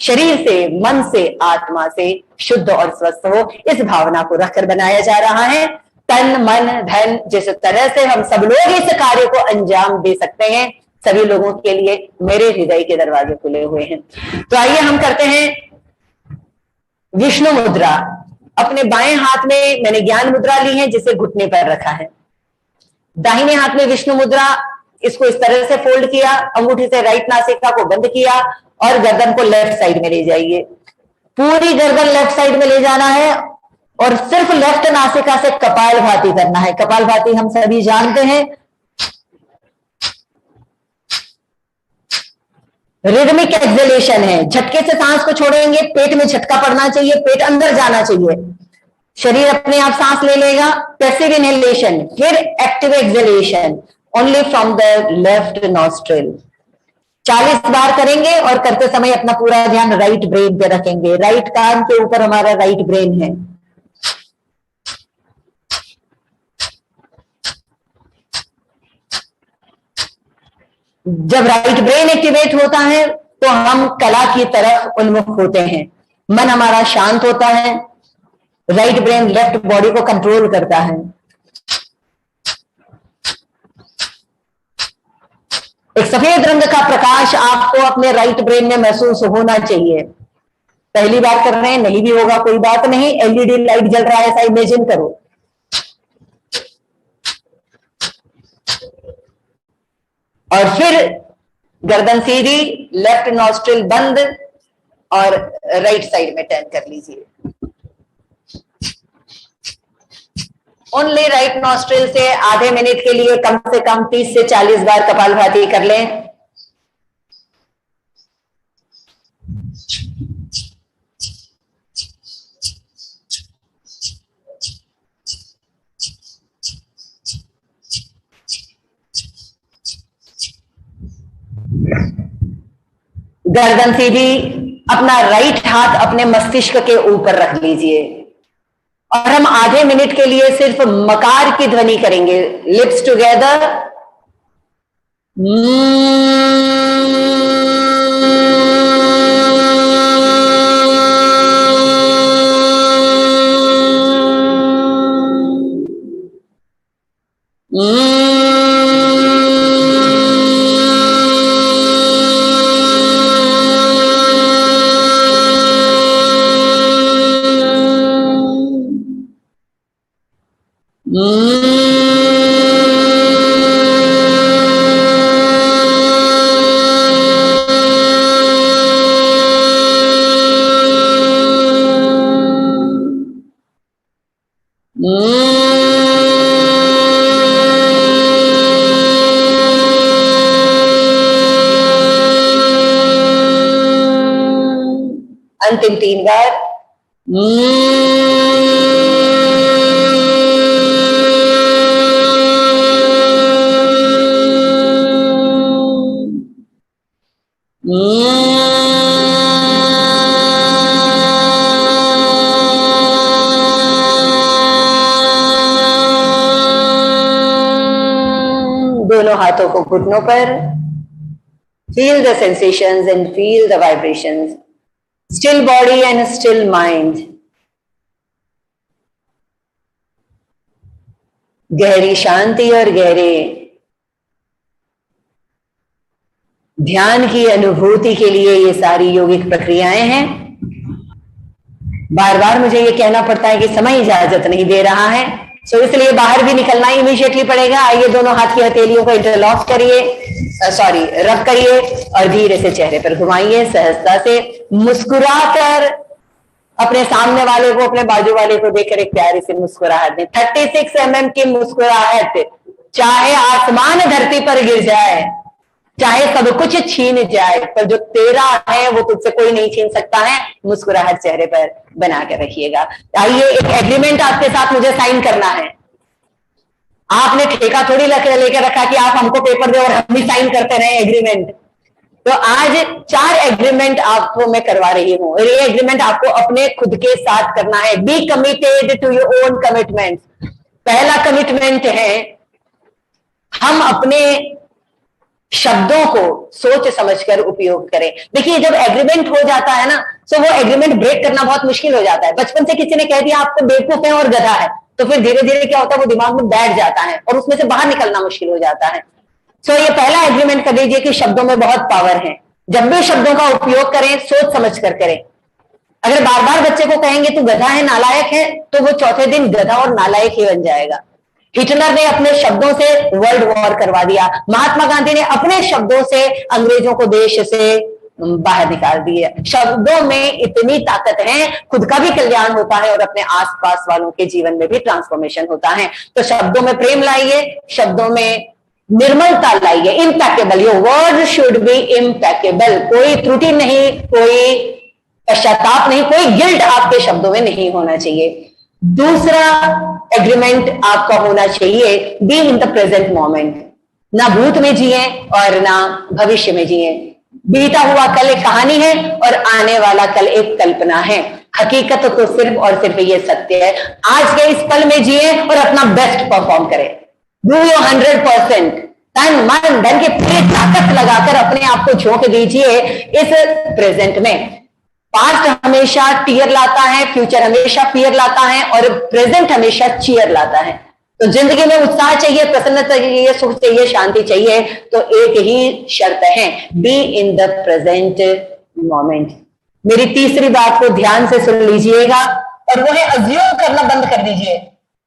शरीर से, मन से, आत्मा से शुद्ध और स्वस्थ हो, इस भावना को रखकर बनाया जा रहा है। तन, मन, धन, जिस तरह से हम सब लोग इस कार्य को अंजाम दे सकते हैं, सभी लोगों के लिए मेरे हृदय के दरवाजे खुले हुए हैं। तो आइए हम करते हैं विष्णु मुद्रा। अपने बाएं हाथ में मैंने ज्ञान मुद्रा ली है, जिसे घुटने पर रखा है। दाहिने हाथ में विष्णु मुद्रा, इसको इस तरह से फोल्ड किया, अंगूठी से राइट नासिका को बंद किया और गर्दन को लेफ्ट साइड में ले जाइए। पूरी गर्दन लेफ्ट साइड में ले जाना है और सिर्फ लेफ्ट नासिका से कपालभाति करना है। कपालभाति हम सभी जानते हैं, रिदमिक एक्सेलेशन है। झटके से सांस को छोड़ेंगे, पेट में झटका पड़ना चाहिए, पेट अंदर जाना चाहिए, शरीर अपने आप सांस ले लेगा। पैसिव इनहेलेशन, फिर active acceleration only from the left nostril. 40 बार करेंगे और करते समय अपना पूरा ध्यान राइट ब्रेन पे रखेंगे। राइट कान के ऊपर हमारा राइट ब्रेन है। जब राइट ब्रेन एक्टिवेट होता है तो हम कला की तरफ उन्मुख होते हैं, मन हमारा शांत होता है, राइट ब्रेन लेफ्ट बॉडी को कंट्रोल करता है। एक सफेद रंग का प्रकाश आपको अपने राइट ब्रेन में महसूस होना चाहिए। पहली बार कर रहे हैं, नहीं भी होगा कोई बात नहीं, एलईडी लाइट जल रहा है ऐसा इमेजिन करो। और फिर गर्दन सीधी, लेफ्ट नॉस्ट्रिल बंद और राइट साइड में टर्न कर लीजिए। ओनली राइट नॉस्ट्रिल से आधे मिनट के लिए कम से कम 30 से 40 बार कपालभाति कर लें। गर्दन सीधी, अपना राइट हाथ अपने मस्तिष्क के ऊपर रख लीजिए और हम आधे मिनट के लिए सिर्फ मकार की ध्वनि करेंगे। लिप्स टुगेदर, अंतिम 3 बार। दोनों हाथों को घुटनों पर, feel the sensations and feel the vibrations. Still body and still mind. गहरी शांति और गहरे ध्यान की अनुभूति के लिए ये सारी योगिक प्रक्रियाएं हैं। बार बार मुझे ये कहना पड़ता है कि समय इजाजत नहीं दे रहा है, सो इसलिए बाहर भी निकलना इमीडिएटली पड़ेगा। आइए दोनों हाथ की हथेलियों को इंटरलॉक करिए, रब करिए और धीरे से चेहरे पर घुमाइए। सहजता से मुस्कुराकर अपने सामने वाले को, अपने बाजू वाले को देखकर एक प्यारी सी मुस्कुराहट दें। 36 mm की मुस्कुराहट, चाहे आसमान धरती पर गिर जाए, चाहे सब कुछ छीन जाए, पर जो तेरा है वो तुझसे कोई नहीं छीन सकता है। मुस्कुराहट चेहरे पर बना कर रखिएगा। आइए, एक एग्रीमेंट आपके साथ मुझे साइन करना है। आपने ठेका थोड़ी लेकर रखा कि आप हमको पेपर दो और हम भी साइन करते रहे एग्रीमेंट। तो आज 4 एग्रीमेंट आपको मैं करवा रही हूं और ये एग्रीमेंट आपको अपने खुद के साथ करना है। Be committed to your own commitment. पहला कमिटमेंट है, हम अपने शब्दों को सोच समझकर उपयोग करें। देखिए, जब एग्रीमेंट हो जाता है ना, तो वो एग्रीमेंट ब्रेक करना बहुत मुश्किल हो जाता है। बचपन से किसी ने कह दिया आप तो बेवकूफ है और गधा है, तो फिर धीरे धीरे क्या होता है, वो दिमाग में बैठ जाता है और उसमें से बाहर निकलना मुश्किल हो जाता है। सो ये पहला एग्रीमेंट कर लीजिए कि शब्दों में बहुत पावर है। जब भी शब्दों का उपयोग करें, सोच समझ कर करें। अगर बार बार बच्चे को कहेंगे तू गधा है, नालायक है, तो वो चौथे दिन गधा और नालायक ही बन जाएगा। हिटलर ने अपने शब्दों से वर्ल्ड वॉर करवा दिया। महात्मा गांधी ने अपने शब्दों से अंग्रेजों को देश से बाहर निकाल दिया। शब्दों में इतनी ताकत है, खुद का भी कल्याण होता है और अपने आसपास वालों के जीवन में भी ट्रांसफॉर्मेशन होता है। तो शब्दों में प्रेम लाइए, शब्दों में निर्मलता लाइए। Impeccable, your word should be impeccable. कोई त्रुटि नहीं, कोई पश्चाताप नहीं, कोई गिल्ट आपके शब्दों में नहीं होना चाहिए। दूसरा एग्रीमेंट आपका होना चाहिए, be in the present moment. ना भूत में जिए और ना भविष्य में जिए। बीता हुआ कल एक कहानी है और आने वाला कल एक कल्पना है। हकीकत तो सिर्फ और सिर्फ ये सत्य है। आज के इस पल में जिए और अपना बेस्ट परफॉर्म करें। डू योर 100%, तन मन धन की पूरी ताकत लगाकर अपने आप को झोंक दीजिए इस प्रेजेंट में। पास्ट हमेशा टीयर लाता है, फ्यूचर हमेशा फियर लाता है और प्रेजेंट हमेशा चीयर लाता है। तो जिंदगी में उत्साह चाहिए, प्रसन्नता चाहिए, सुख चाहिए, शांति चाहिए, तो एक ही शर्त है, be in the present moment. मेरी तीसरी बात को ध्यान से सुन लीजिएगा और वो है अज्यूम करना बंद कर दीजिए।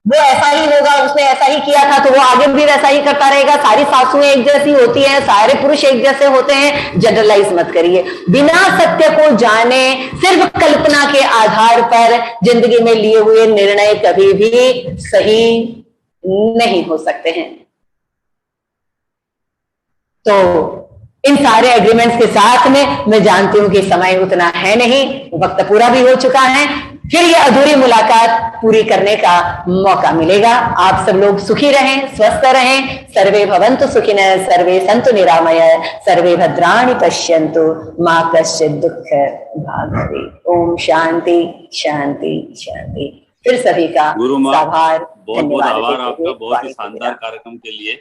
वो ऐसा ही होगा, उसने ऐसा ही किया था तो वो आगे भी वैसा ही करता रहेगा। सारी सासुएं एक जैसी होती हैं, सारे पुरुष एक जैसे होते हैं। जनरलाइज मत करिए। बिना सत्य को जाने, सिर्फ कल्पना के आधार पर जिंदगी में लिए हुए निर्णय कभी भी सही नहीं हो सकते हैं। तो इन सारे एग्रीमेंट्स के साथ में मैं जानती हूं कि समय उतना है नहीं, वक्त पूरा भी हो चुका है। फिर ये अधूरी मुलाकात पूरी करने का मौका मिलेगा। आप सब लोग सुखी रहें, स्वस्थ रहें। सर्वे भवन्तु सुखिनः, सर्वे सन्तु निरामयः, सर्वे भद्राणि पश्यन्तु, मा कश्चित् दुःख भाग् भवेत्। ओम शांति शांति शांति। फिर सभी का आभार, बहुत बहुत आभार आपका, बहुत ही शानदार कार्यक्रम के लिए।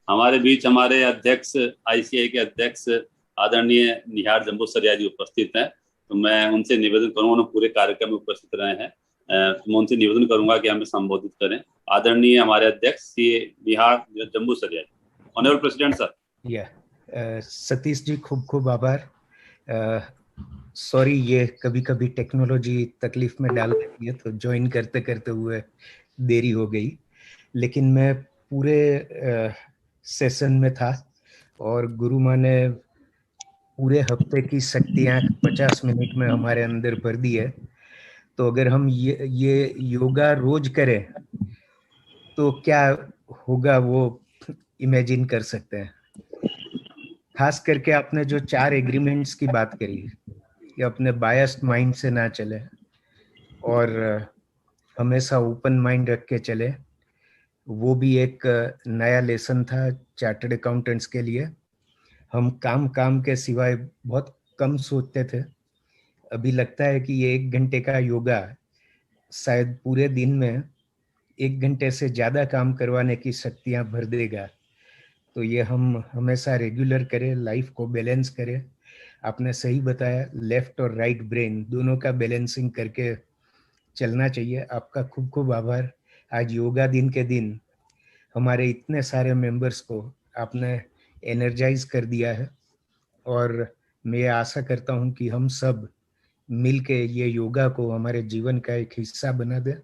हमारे बीच हमारे अध्यक्ष, आईसीआई के अध्यक्ष आदरणीय निहार जम्बूसरिया जी उपस्थित हैं। तो मैं उनसे निवेदन करूंगा, उन्होंने पूरे कार्यक्रम में उपस्थित रहे हैं, तो मैं उनसे निवेदन करूंगा कि हमें संबोधित करें। आदरणीय हमारे अध्यक्ष Shri Nihar Jambusaria ji. Honourable president sir. Satish ji, खूब खूब आभार। सॉरी, ये कभी कभी टेक्नोलॉजी तकलीफ में डाल देती है, तो ज्वाइन करते करते हुए देरी हो गई। लेकिन मैं पूरे सेशन में था और गुरु माँ ने पूरे हफ्ते की शक्तियाँ 50 मिनट में हमारे अंदर भर दी है। तो अगर हम ये योगा रोज करें तो क्या होगा वो इमेजिन कर सकते हैं। खास करके आपने जो 4 एग्रीमेंट्स की बात करी कि अपने बायस्ड माइंड से ना चले और हमेशा ओपन माइंड रख के चले, वो भी एक नया लेसन था चार्टर्ड अकाउंटेंट्स के लिए। हम काम के सिवाय बहुत कम सोचते थे। अभी लगता है कि ये 1 घंटे का योगा शायद पूरे दिन में 1 घंटे से ज्यादा काम करवाने की शक्तियां भर देगा। तो ये हम हमेशा रेगुलर करें, लाइफ को बैलेंस करें। आपने सही बताया, लेफ्ट और राइट ब्रेन दोनों का बैलेंसिंग करके चलना चाहिए। आपका खूब खूब आभार। आज योगा दिन के दिन हमारे इतने सारे मेंबर्स को आपने एनर्जाइज कर दिया है, और मैं आशा करता हूं कि हम सब मिलके ये योगा को हमारे जीवन का एक हिस्सा बना दें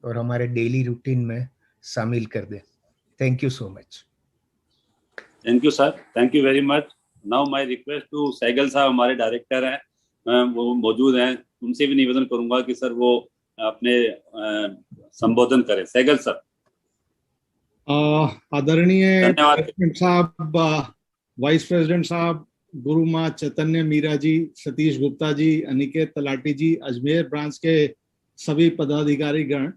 और हमारे डेली रूटीन में शामिल कर दें। Thank you so much. Thank you sir, thank you very much. Now my request to Sehgal साहब, हमारे डायरेक्टर हैं, वो मौजूद हैं, उनसे भी निवेदन करूंगा कि सर वो अपने संबोधन करें। सहगल सर। आदरणीय प्रेसिडेंट साहब, वाइस प्रेसिडेंट साहब, गुरु माँ चैतन्य मीरा जी, सतीश गुप्ता जी, अनिकेत तलाटी जी, अजमेर ब्रांच के सभी पदाधिकारी गण,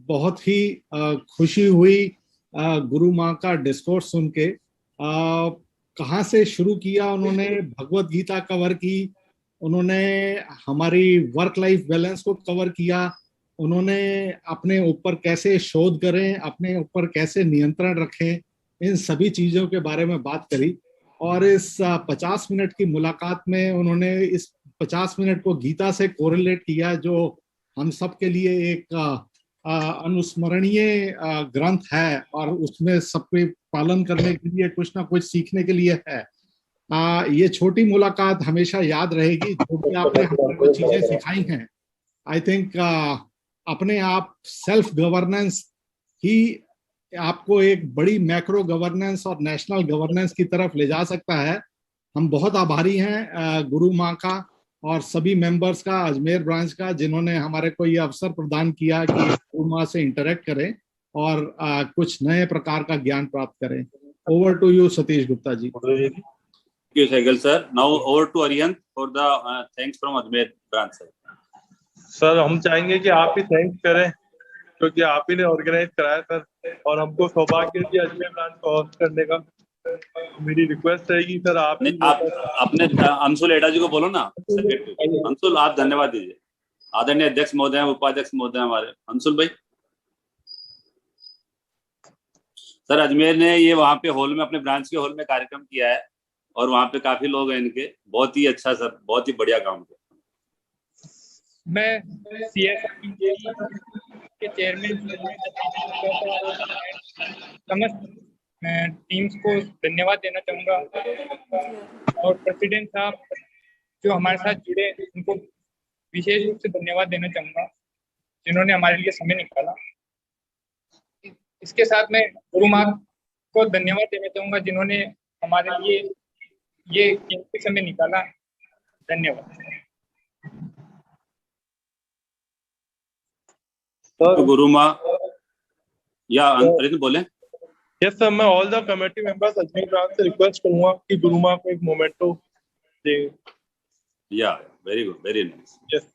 बहुत ही खुशी हुई गुरु माँ का डिस्कोर्स सुन के। कहाँ से शुरू किया उन्होंने, भगवत गीता कवर की, उन्होंने हमारी वर्क लाइफ बैलेंस को कवर किया, उन्होंने अपने ऊपर कैसे शोध करें, अपने ऊपर कैसे नियंत्रण रखें, इन सभी चीजों के बारे में बात करी। और इस 50 मिनट की मुलाकात में उन्होंने इस 50 मिनट को गीता से कोरिलेट किया, जो हम सब के लिए एक अनुस्मरणीय ग्रंथ है और उसमें सबके पालन करने के लिए कुछ ना कुछ सीखने के लिए है। ये छोटी मुलाकात हमेशा याद रहेगी, जो भी आपने हमको चीजें सिखाई हैं। आई थिंक अपने आप सेल्फ गवर्नेंस ही आपको एक बड़ी मैक्रो गवर्नेंस और नेशनल गवर्नेंस की तरफ ले जा सकता है। हम बहुत आभारी हैं गुरु माँ का और सभी मेंबर्स का, अजमेर ब्रांच का, जिन्होंने हमारे को ये अवसर प्रदान किया कि गुरु माँ से इंटरेक्ट करें और कुछ नए प्रकार का ज्ञान प्राप्त करें। Over to you Satish Gupta ji. Thank you, Sehgal sir. Now over to Aryan for the thanks from Ajmer branch sir. Sir हम चाहेंगे कि आप ही थैंक्स करें, क्योंकि आप ही ने ऑर्गेनाइज कराया सर, और हमको सौभाग्य दिया अजमेर ब्रांच को होस्ट करने का। मेरी रिक्वेस्ट रहेगी सर, आप अपने अंशुल एडा जी को बोलो ना, अंशुल आप धन्यवाद दीजिए। आदरणीय अध्यक्ष महोदय, उपाध्यक्ष महोदय, हमारे अंशुल भाई। सर अजमेर ने ये वहाँ पे हॉल में, अपने ब्रांच के हॉल में कार्यक्रम किया है और वहाँ पे काफी लोग हैं इनके। बहुत ही अच्छा सर, बहुत ही बढ़िया काम किया। मैं CSR के चेयरमैन समस्त टीम्स को धन्यवाद देना चाहूँगा, और प्रेसिडेंट साहब जो हमारे साथ जुड़े उनको विशेष रूप से धन्यवाद देना चाहूँगा, जिन्होंने हमारे लिए समय निकाला। इसके साथ मैं गुरु माँ को धन्यवाद देना चाहूँगा, जिन्होंने हमारे लिए ये कीमती समय निकाला। धन्यवाद। तो गुरु माँ या अरिंद बोले। यस सर, मैं all the committee members Ajmer branch से रिक्वेस्ट करूंगा कि गुरु माँ को एक मोमेंटो दे। या very good, very nice. Yes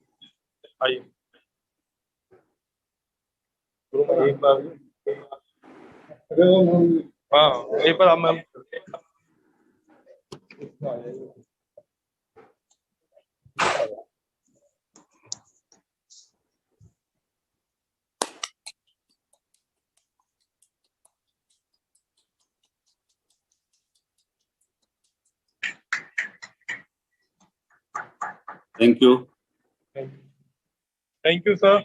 आइए गुरु माँ एक बार। हाँ एक बार ma'am. Thank you. Thank you, sir.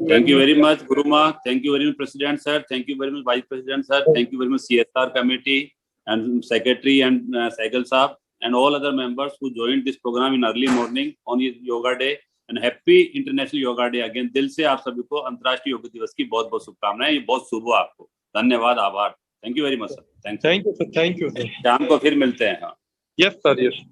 Thank you very much, Guru Ma. Thank you very much, President sir. Thank you very much, Vice President sir. Thank you very much, CSR committee and Secretary and Sehgal Saab and all other members who joined this program in early morning on Yoga Day. And happy International Yoga Day again. दिल से आप सभी को अंतर्राष्ट्रीय योग दिवस की बहुत बहुत शुभकामनाएं। ये बहुत शुभ हो आपको। धन्यवाद, आभार। Thank you very much, sir. Thank you, sir. Thank you, sir. शाम को फिर मिलते हैं। Yes, sir. Yes.